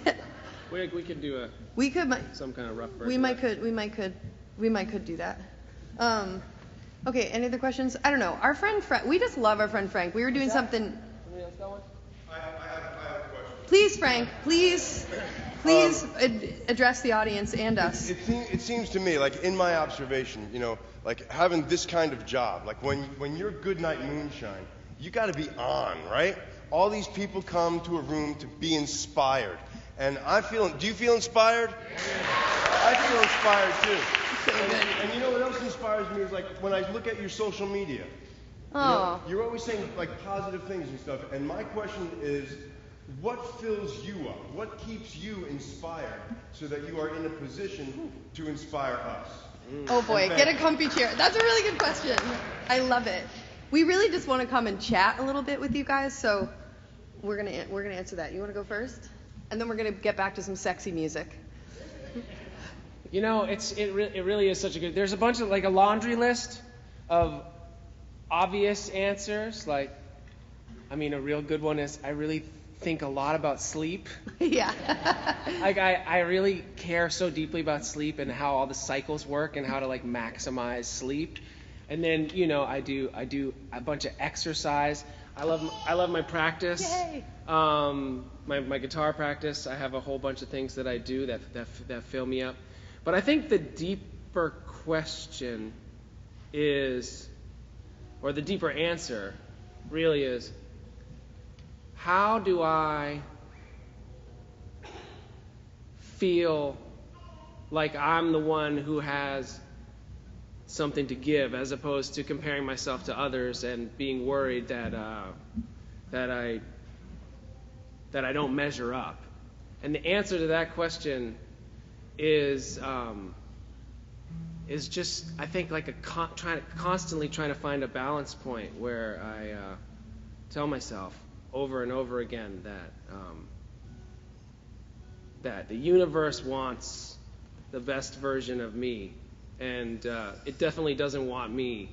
could do We could. some kind of rough version. We might could do that. Okay, any other questions? I don't know. Our friend Frank, we just love our friend Frank. We were doing something. I have a question. Please, Frank, please address the audience and us. It seems to me, like in my observation, like having this kind of job, like when you're Goodnight Moonshine, you got to be on, right? All these people come to a room to be inspired. And do you feel inspired? I feel inspired too. And you know what else inspires me is like when I look at your social media. You're always saying like positive things and stuff. And my question is, what fills you up? What keeps you inspired so that you are in a position to inspire us? Oh boy, get a comfy chair. That's a really good question. I love it. We really just want to come and chat a little bit with you guys, so we're gonna answer that. You want to go first? And then we're gonna get back to some sexy music. It really is such a good. There's a bunch of like a laundry list of obvious answers. Like, I mean, a real good one is I really think a lot about sleep. Yeah. Like I really care so deeply about sleep and how all the cycles work and how to like maximize sleep. And then I do a bunch of exercise. I love my practice. Yay. My guitar practice. I have a whole bunch of things that I do that fill me up. But I think the deeper question is, or the deeper answer really is, how do I feel like I'm the one who has something to give, as opposed to comparing myself to others and being worried that I don't measure up? And the answer to that question is just, I think, like constantly trying to find a balance point where I tell myself over and over again that the universe wants the best version of me, and it definitely doesn't want me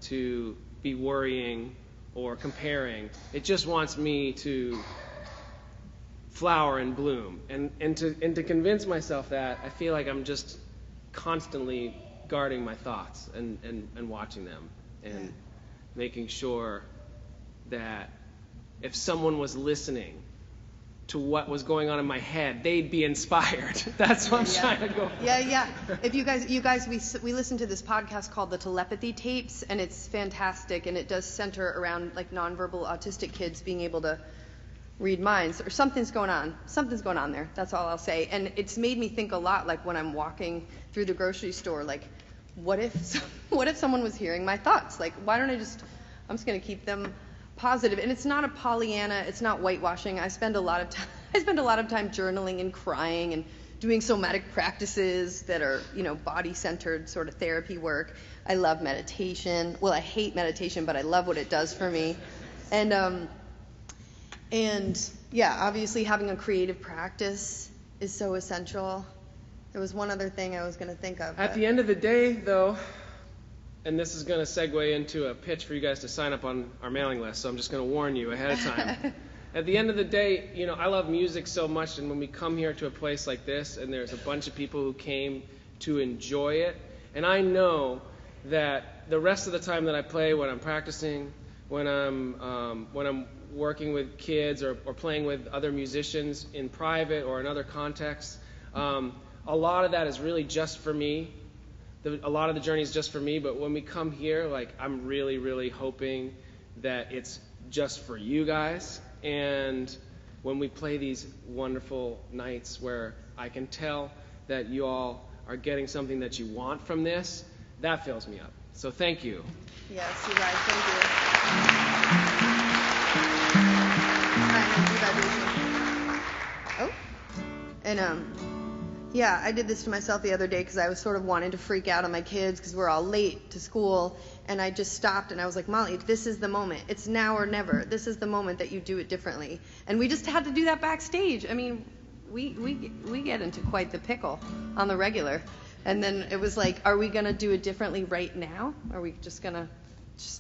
to be worrying or comparing. It just wants me to flower and bloom. And to convince myself that, I feel like I'm just constantly guarding my thoughts and watching them and making sure that if someone was listening to what was going on in my head, they'd be inspired. That's what I'm trying to go for. Yeah. If you guys, we listen to this podcast called The Telepathy Tapes, and it's fantastic, and it does center around like nonverbal autistic kids being able to read minds, or something's going on there. That's all I'll say. And it's made me think a lot, like when I'm walking through the grocery store, like what if someone was hearing my thoughts? Like, why don't I'm just going to keep them positive. And it's not a Pollyanna, it's not whitewashing. I spend a lot of time journaling and crying and doing somatic practices that are, body-centered sort of therapy work. I love meditation. Well, I hate meditation, but I love what it does for me. And yeah, obviously having a creative practice is so essential. There was one other thing I was going to think of. At the end of the day, though, and this is going to segue into a pitch for you guys to sign up on our mailing list, so I'm just going to warn you ahead of time. At the end of the day, I love music so much, and when we come here to a place like this, and there's a bunch of people who came to enjoy it, and I know that the rest of the time that I play, when I'm practicing, when I'm working with kids or playing with other musicians in private or in other contexts, a lot of that is really just for me. A lot of the journey is just for me, but when we come here, I'm really, really hoping that it's just for you guys. And when we play these wonderful nights where I can tell that you all are getting something that you want from this, that fills me up. So thank you. Yes, you guys, thank you. Oh, and yeah, I did this to myself the other day because I was sort of wanting to freak out on my kids because we're all late to school, and I just stopped and I was like, Molly, this is the moment. It's now or never. This is the moment that you do it differently. And we just had to do that backstage. I mean, we get into quite the pickle on the regular. And then it was like, are we going to do it differently right now? Are we just going to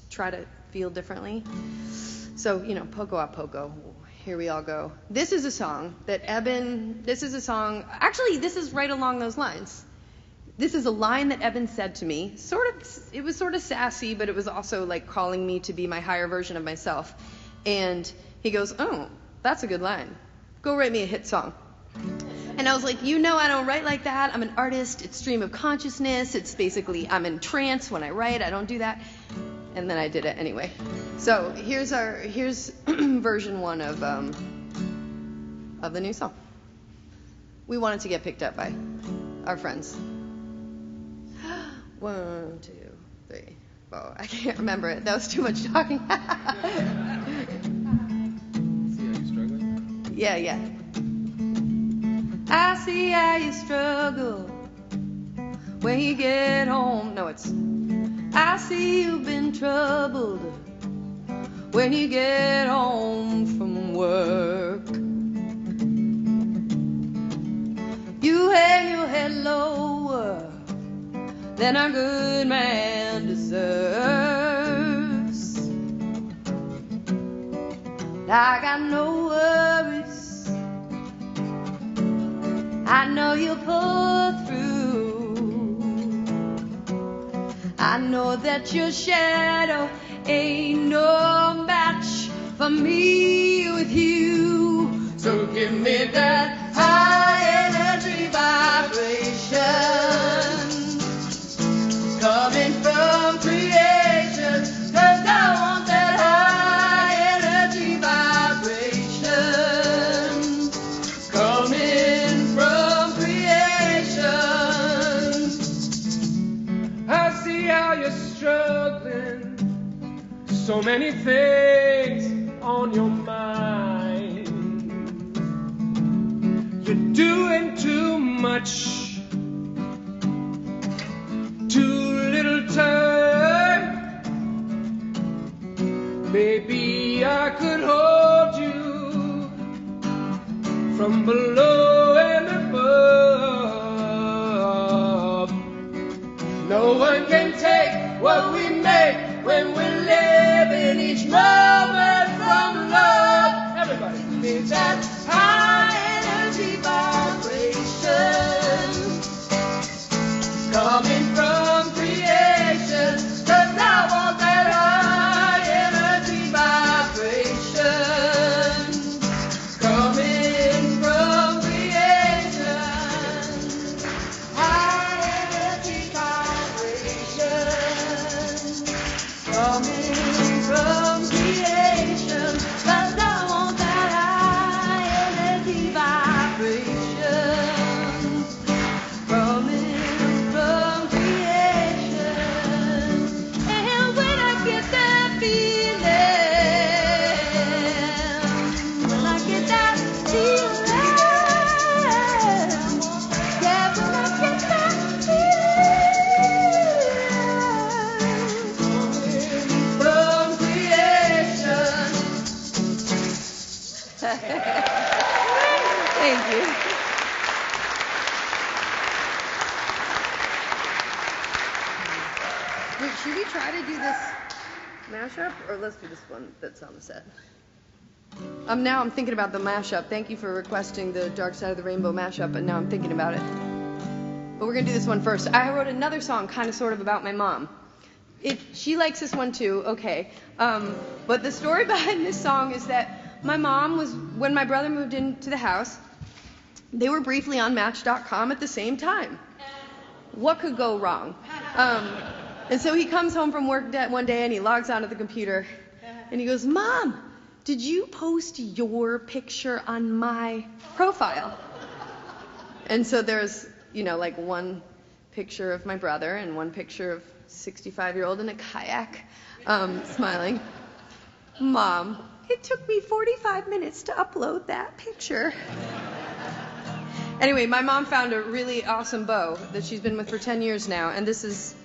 try to feel differently? So, poco a poco. Here we all go. This is a song that actually this is right along those lines. This is a line that Eben said to me. It was sort of sassy, but it was also like calling me to be my higher version of myself. And he goes, oh, that's a good line. Go write me a hit song. And I was like, I don't write like that. I'm an artist. It's stream of consciousness. It's basically, I'm in trance when I write. I don't do that. And then I did it anyway. So here's version 1 of the new song. We wanted to get picked up by our friends. 1, 2, 3, 4. I can't remember it. That was too much talking. See how you're struggling? Yeah. I see how you struggle when you get home. No, it's I see you've been troubled when you get home from work. You hang your head lower than a good man deserves. I got no worries. I know you'll pull through. I know that your shadow ain't no match for me with you. So give me that high energy vibration coming from creation, 'cause I want that high energy vibration coming from creation. I see how you're struggling, so many things on your mind. You're doing too much, too little time. Maybe I could hold you from below and above. No one can take what we make when we're living each moment from love. Everybody, need that high Wait, should we try to do this mashup, or let's do this one that's on the set? Now I'm thinking about the mashup. Thank you for requesting the Dark Side of the Rainbow mashup, and now I'm thinking about it. But we're gonna do this one first. I wrote another song, kind of sort of about my mom. She likes this one too, okay. But the story behind this song is that my mom was, when my brother moved into the house, they were briefly on Match.com at the same time. What could go wrong? And so he comes home from work one day and he logs onto the computer and he goes, "Mom, did you post your picture on my profile?" And so there's, like one picture of my brother and one picture of 65-year-old in a kayak, smiling. "Mom, it took me 45 minutes to upload that picture." Anyway, my mom found a really awesome beau that she's been with for 10 years now, and this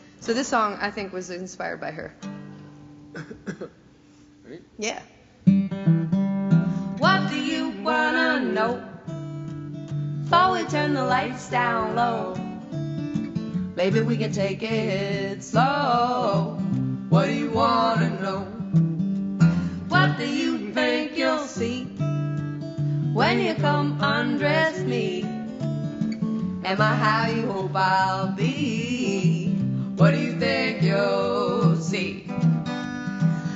song, I think, was inspired by her. Right? Yeah. What do you wanna know? Before we turn the lights down low, maybe we can take it slow. What do you wanna know? What do you think you'll see when you come undress me? Am I how you hope I'll be? What do you think you'll see?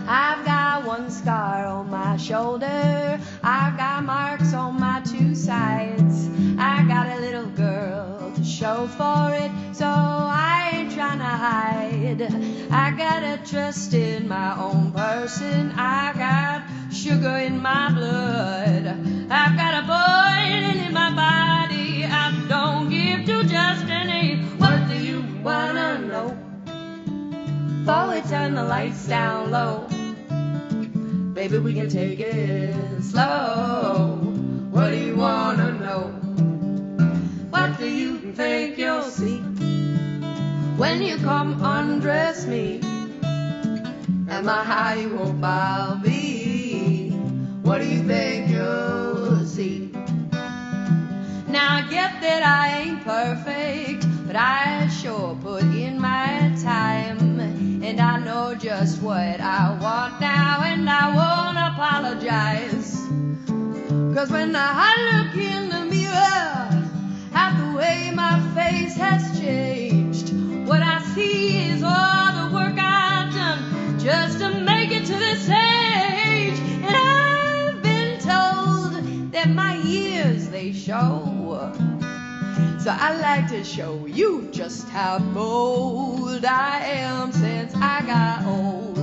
I've got one scar on my shoulder, I've got marks on my two sides, I got a little girl to show for it, so I ain't trying to hide. I gotta trust in my own person, I got sugar in my blood, I've got a poison in my body, I don't give to just any. What do you wanna know? Before we turn the lights down low, baby, we can take it slow. What do you wanna know? What do you think you'll see when you come undress me? Am I how you hope I'll be? What do you think you'll see? Now I get that I ain't perfect, but I sure put in my time, and I know just what I want now, and I won't apologize. 'Cause when I look in the mirror at the way my face has changed, what I see is all the work I've done just to make it to this age. And I've been told that my years, they show. So I like to show you just how bold I am since I got old.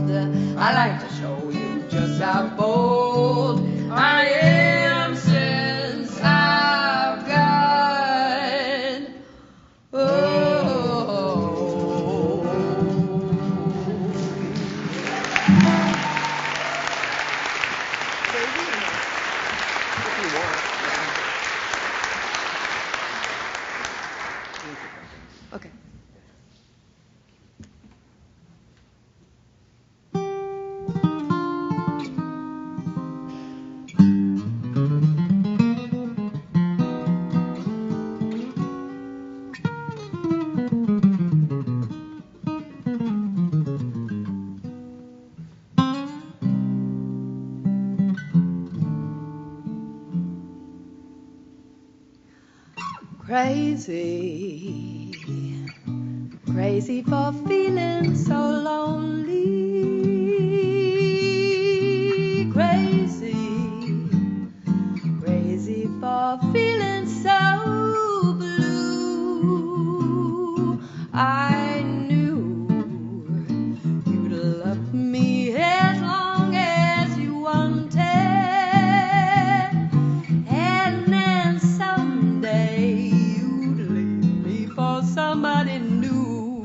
I like to show you just how bold I am since I've got old. Okay. Crazy, crazy for feeling so lonely. Crazy, crazy for feeling so blue. I knew you'd love me as long as you wanted, and then someday for somebody new.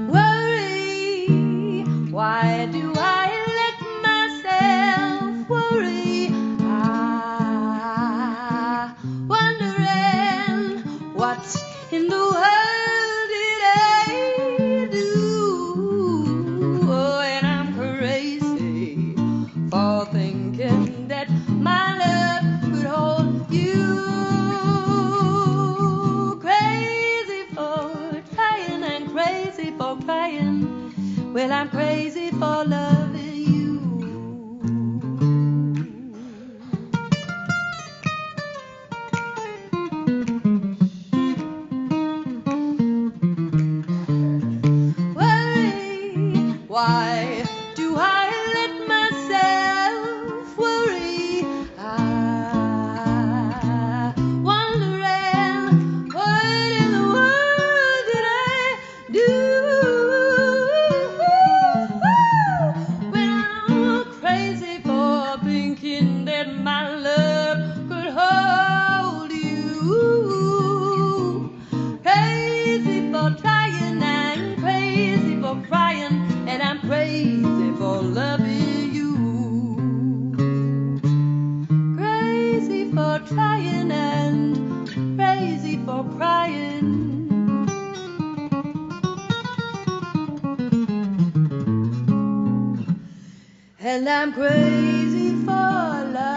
Worry, why do I let myself worry? I'm wondering what in the world did I do? Oh, and I'm crazy for thinking that my love could hold you. Crazy for and I'm crazy for loving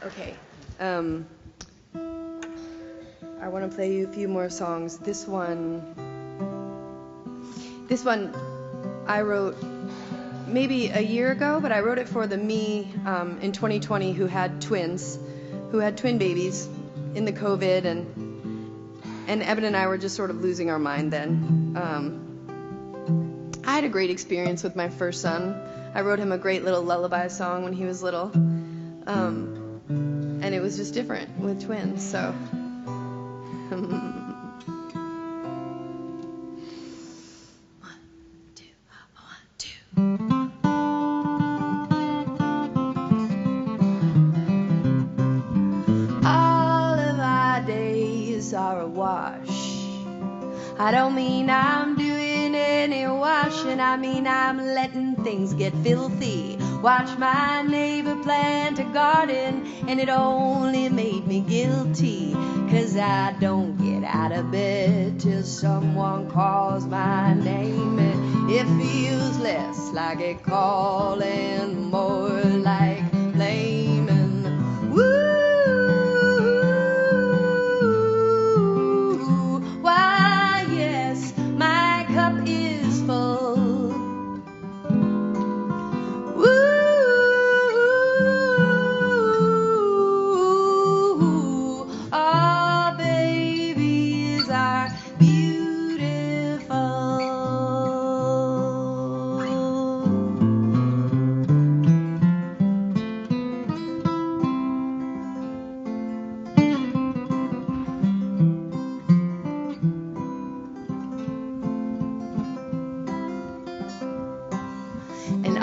Okay. I want to play you a few more songs. This one I wrote maybe a year ago, but I wrote it for the me in 2020 who had twin babies in the COVID, and Evan and I were just sort of losing our mind then. I had a great experience with my first son. I wrote him a great little lullaby song when he was little. And it was just different with twins, so. All of our days are a wash. I don't mean I'm doing any washing, I mean I'm letting things get filthy. Watch my neighbor plant a garden, and it only made me guilty, 'cause I don't get out of bed till someone calls my name, and it feels less like a calling, more like blaming. Woo, why yes, my cup is full.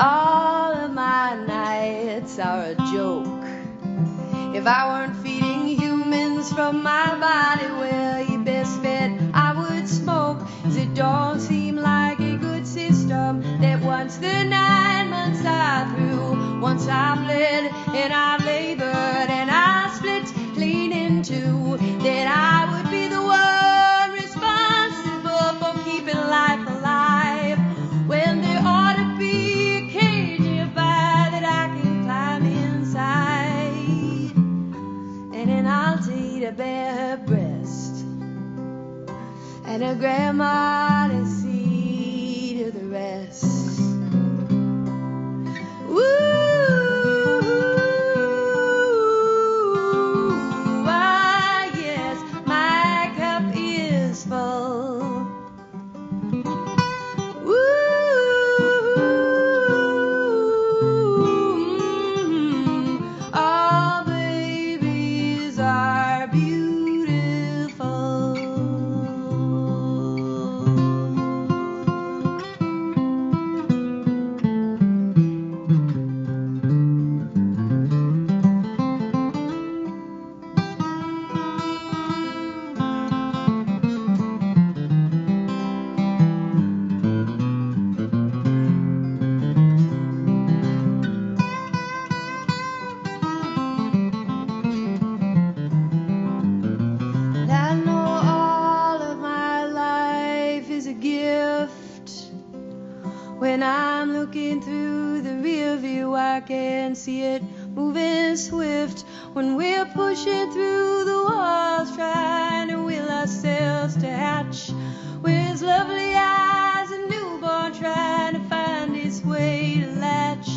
All of my nights are a joke. If I weren't feeding humans from my body, well, you best bet I would smoke. 'Cause it don't seem like a good system that once the 9 months are through, once I'm bled and I've labored and I split clean in two, then I would be the one responsible for keeping life alive, when there ought to be I'll take a bare breast and a grandma to see to the rest. Woo, ah, yes, my cup is full. When I'm looking through the rear view, I can see it moving swift. When we're pushing through the walls, trying to will ourselves to hatch, with his lovely eyes, a newborn trying to find its way to latch.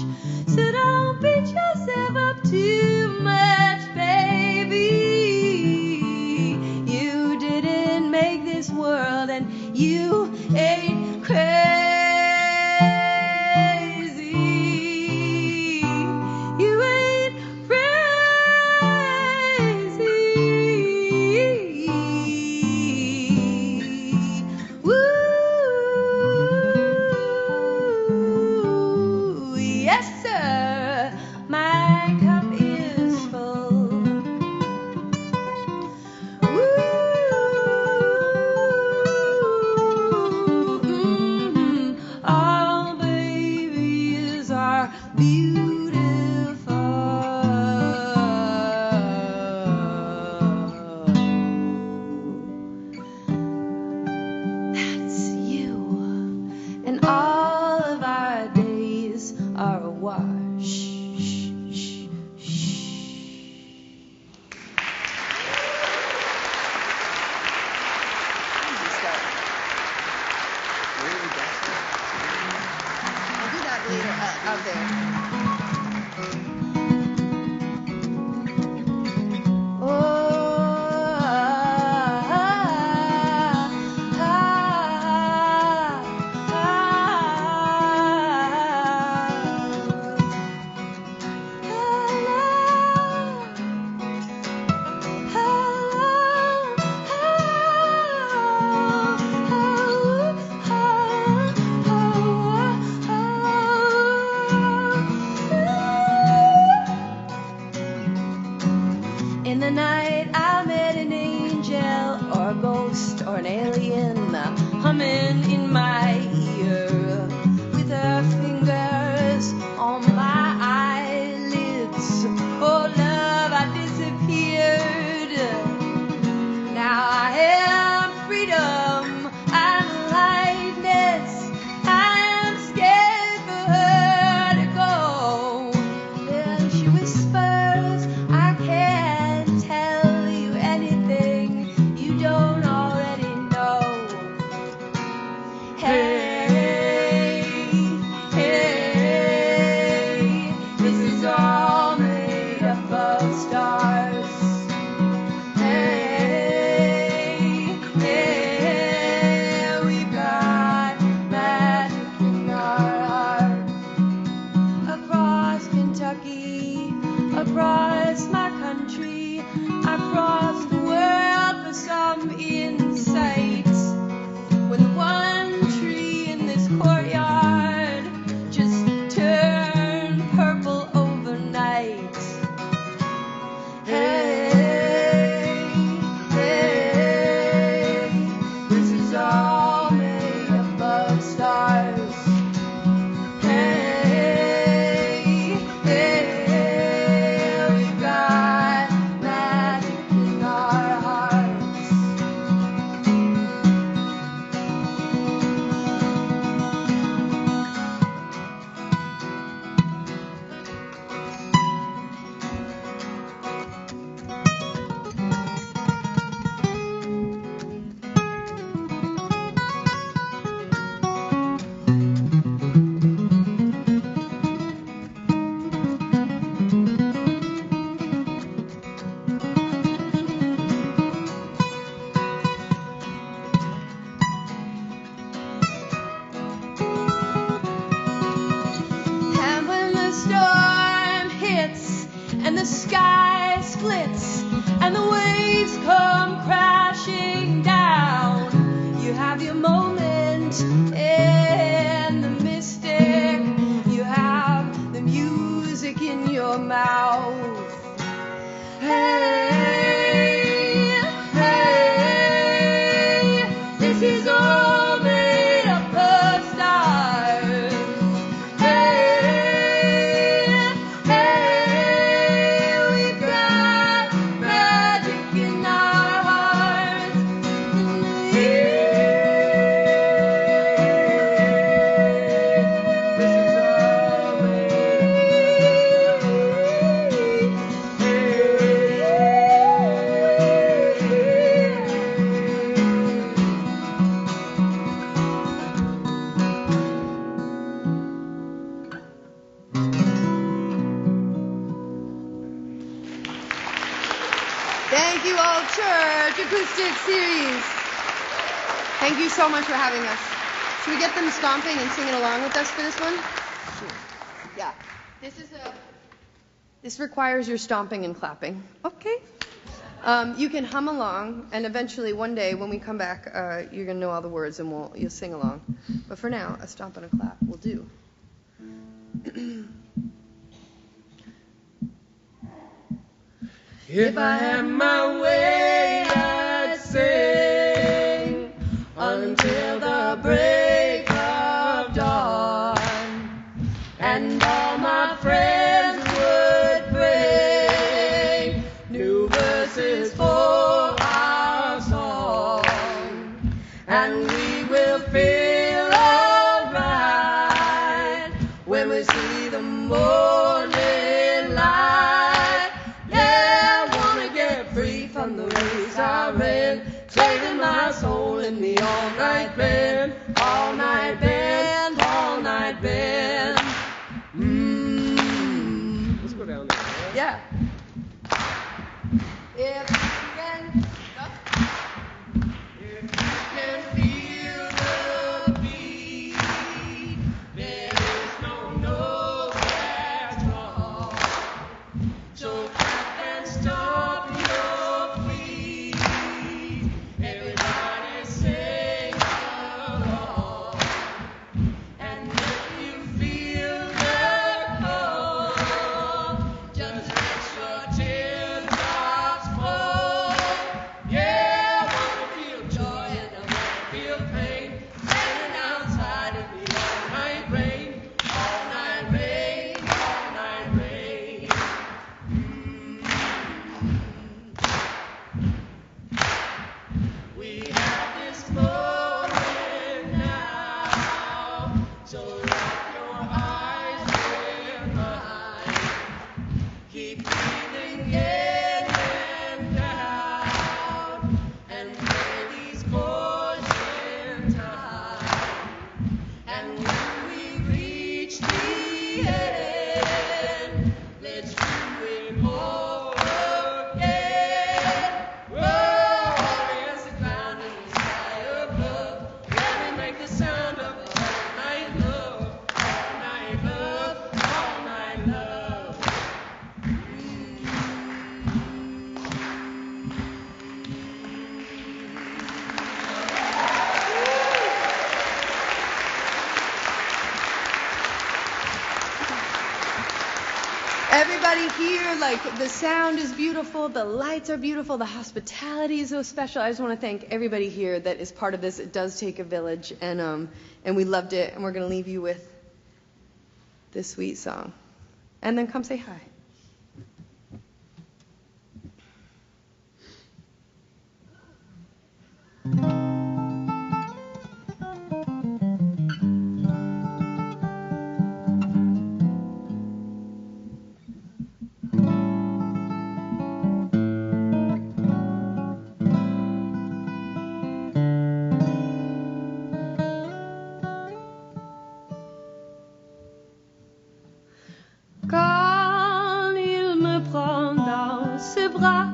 So don't beat yourself up too much, baby. You didn't make this world, and you ain't crazy. Yes, sir. out there. In the night I met an angel or a ghost or an alien humming in my ear with her fingers on my eyelids. Oh love, I disappeared. Now I am freedom, I'm lightness. I am scared for her to go. Then she whispers, I can't tell you anything you don't already know. Hey, hey, this is all made up of stars. Hey, hey, we've got magic in our hearts. Across Kentucky, across my country, across the world for some insight. When the one tree in this courtyard just turned purple overnight. Hey, hey, this is all made up of stars. Hey, hey, we've got magic in our hearts. And when the storm hits and the sky splits and the waves come crashing down, you have your moment in the mystic. You have the music in your mouth. Hey, hey, this is all made up of stars. Hey, hey, we've got magic in our hearts. This is all Thank you, Old Church Acoustic Series. Thank you so much for having us. Should we get them stomping and singing along with us for this one? Sure. Yeah. This requires your stomping and clapping. Okay. You can hum along, and eventually one day when we come back, you're gonna know all the words and you'll sing along. But for now, a stomp and a clap will do. If I had my way, I'd sing until the break of dawn, and all my friends would bring new verses for our song, and we will feel alright when we see the morning light. Yeah, I wanna get free from the ways I ran, saving my soul in the all-night band, all-night band, all-night band. Everybody here, like, the sound is beautiful, the lights are beautiful, the hospitality is so special. I just want to thank everybody here that is part of this. It does take a village, and we loved it, and we're going to leave you with this sweet song. And then come say hi. Quand il me prend dans ses bras,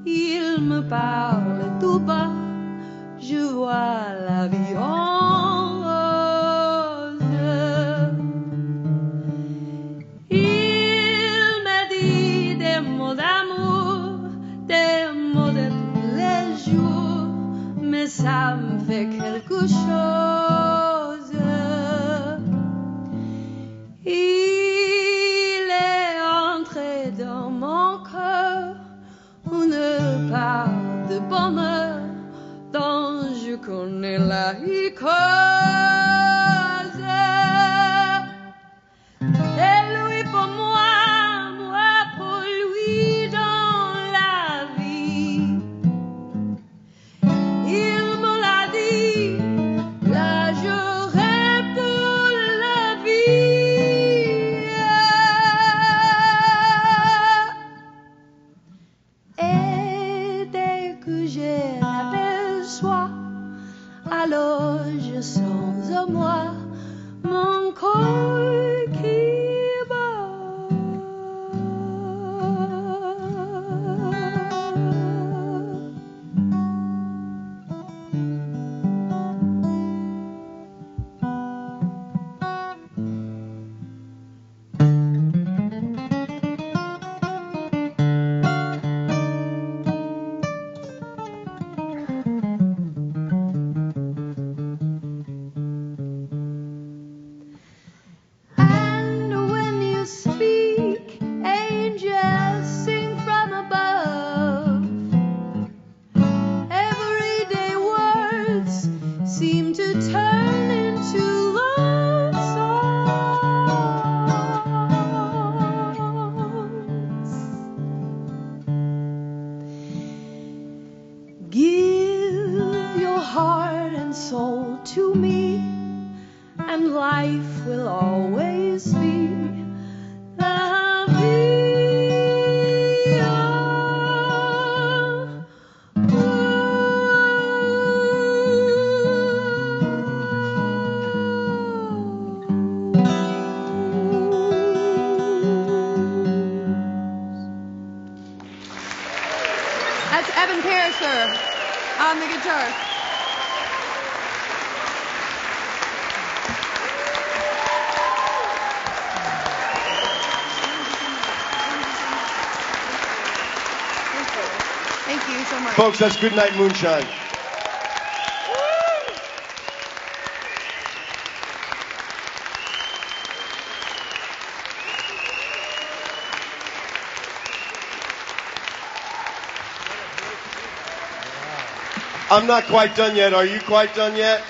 il me parle tout bas, je vois la vie en rose. Il me dit des mots d'amour, des mots de tous les jours, mais ça me fait quelque chose. Dans mon cœur, une part de bonheur dont je connais la cause. C'est lui pour moi, moi pour lui dans la vie. Il me l'a dit, là je rêve toute la vie. Alors je sens en moi mon corps qui bat. Seem to turn into love songs. Give your heart and soul to me, and life will always be la vie. That's Evan Pariser on the guitar. Thank you so much. Folks, that's Goodnight, Moonshine. I'm not quite done yet. Are you quite done yet?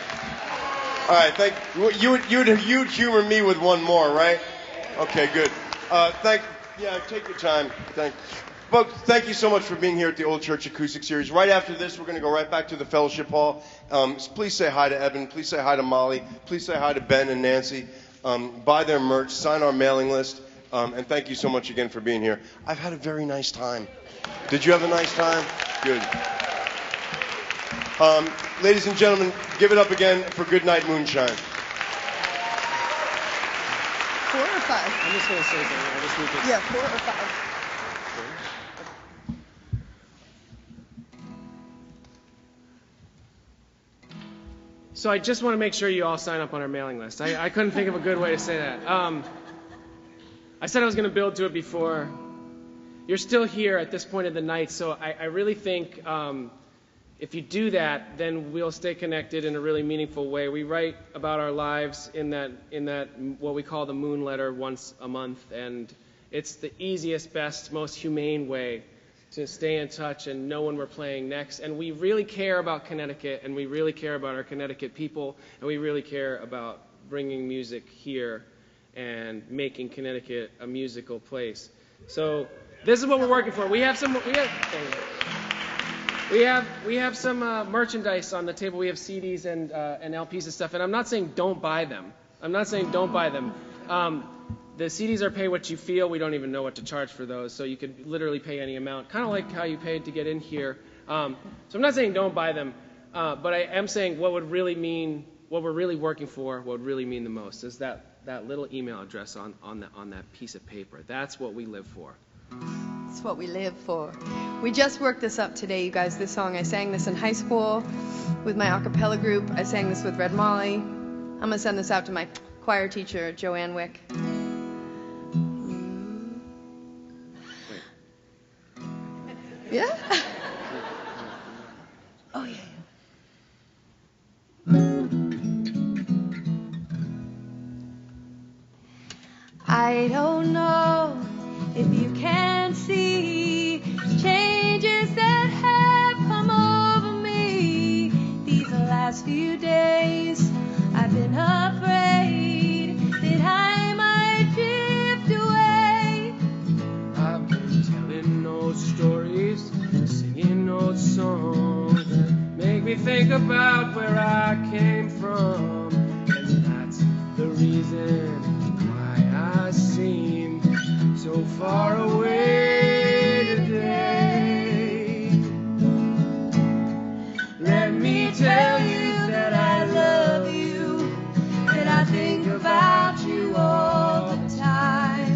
All right. You'd humor me with one more, right? Okay, good. Yeah, take your time. Folks, thank you so much for being here at the Old Church Acoustic Series. Right after this, we're going to go right back to the Fellowship Hall. Please say hi to Evan. Please say hi to Molly. Please say hi to Ben and Nancy. Buy their merch. Sign our mailing list. And thank you so much again for being here. I've had a very nice time. Did you have a nice time? Good. Ladies and gentlemen, give it up again for Goodnight, Moonshine. 4 or 5? I'm just going to say something. I just need to... Yeah, 4 or 5. So I just want to make sure you all sign up on our mailing list. I couldn't think of a good way to say that. I said I was going to build to it before. You're still here at this point of the night, so I really think if you do that, then we'll stay connected in a really meaningful way. We write about our lives in that what we call the Moon Letter once a month, and it's the easiest, best, most humane way to stay in touch and know when we're playing next. And we really care about Connecticut, and we really care about our Connecticut people, and we really care about bringing music here and making Connecticut a musical place. So this is what we're working for. We have some merchandise on the table. We have CDs and LPs and stuff. And I'm not saying don't buy them. The CDs are pay what you feel. We don't even know what to charge for those, so you could literally pay any amount, kind of like how you paid to get in here. So I'm not saying don't buy them, but I am saying what we're really working for, what would really mean the most is that little email address on that piece of paper. That's what we live for. That's what we live for. We just worked this up today, you guys. This song, I sang this in high school with my a cappella group. I sang this with Red Molly. I'm going to send this out to my choir teacher, Joanne Wick. Yeah? Oh, yeah. I don't know if you can see changes that have come over me these last few days. I've been afraid that I might drift away. I've been telling old stories, singing old songs that make me think about where I came from, and that's the reason why I seem so far away today. Let me tell you that I love you, that I think about you all the time.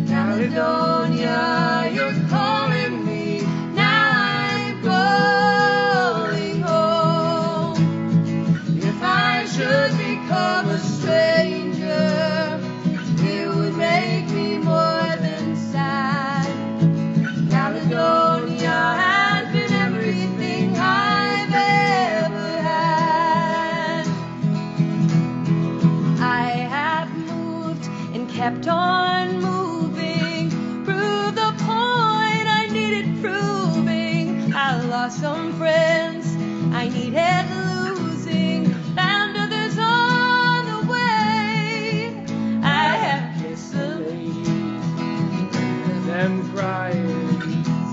Caledonia, you're calling me, now I'm going home. If I should become a stranger, it would make me more than sad. Caledonia has been everything I've ever had. I have moved and kept on moving, proved the point I needed proving. I lost some friends I needed losing, found others on the way. I have kissed the ladies, them crying,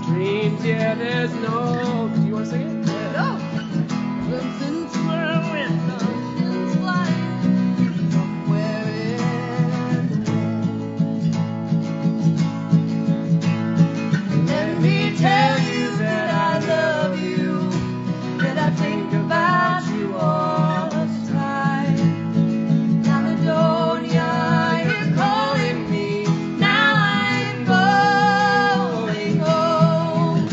streams, yeah, there's no... Do you want to sing it? Yeah. No. Listen to her with oceans flying somewhere in the world. Let me tell you that I love you, that I think about you all the time. Caledonia, you're calling me, now I'm going home.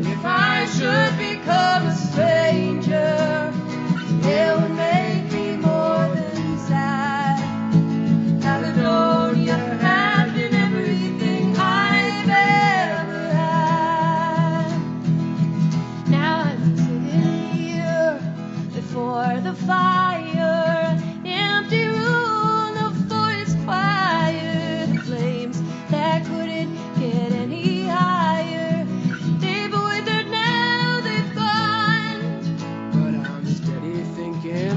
If I should become a stranger, it would make me more than sad. Caledonia has been everything I've ever had. Now I'm sitting here before the fire, empty room, the forest fire, the flames that couldn't get any higher. They've withered now, they've gone. But I'm steady thinking,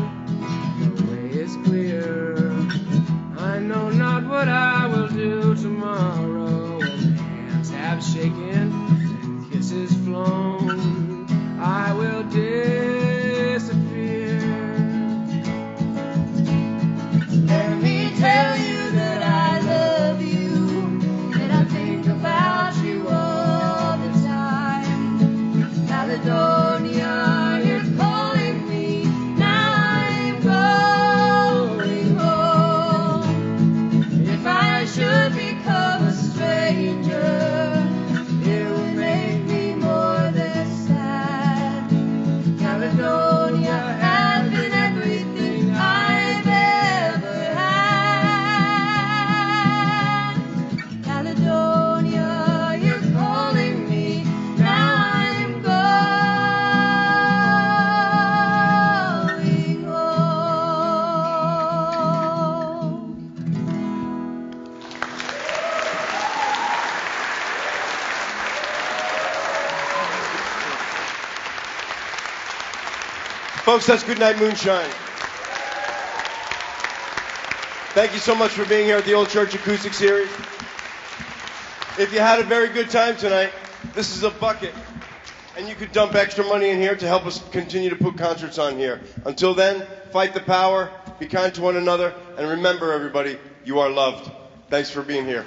the way is clear. I know not what I will do tomorrow, and hands have Folks, that's Goodnight, Moonshine. Thank you so much for being here at the Old Church Acoustic Series. If you had a very good time tonight, this is a bucket. And you could dump extra money in here to help us continue to put concerts on here. Until then, fight the power, be kind to one another, and remember, everybody, you are loved. Thanks for being here.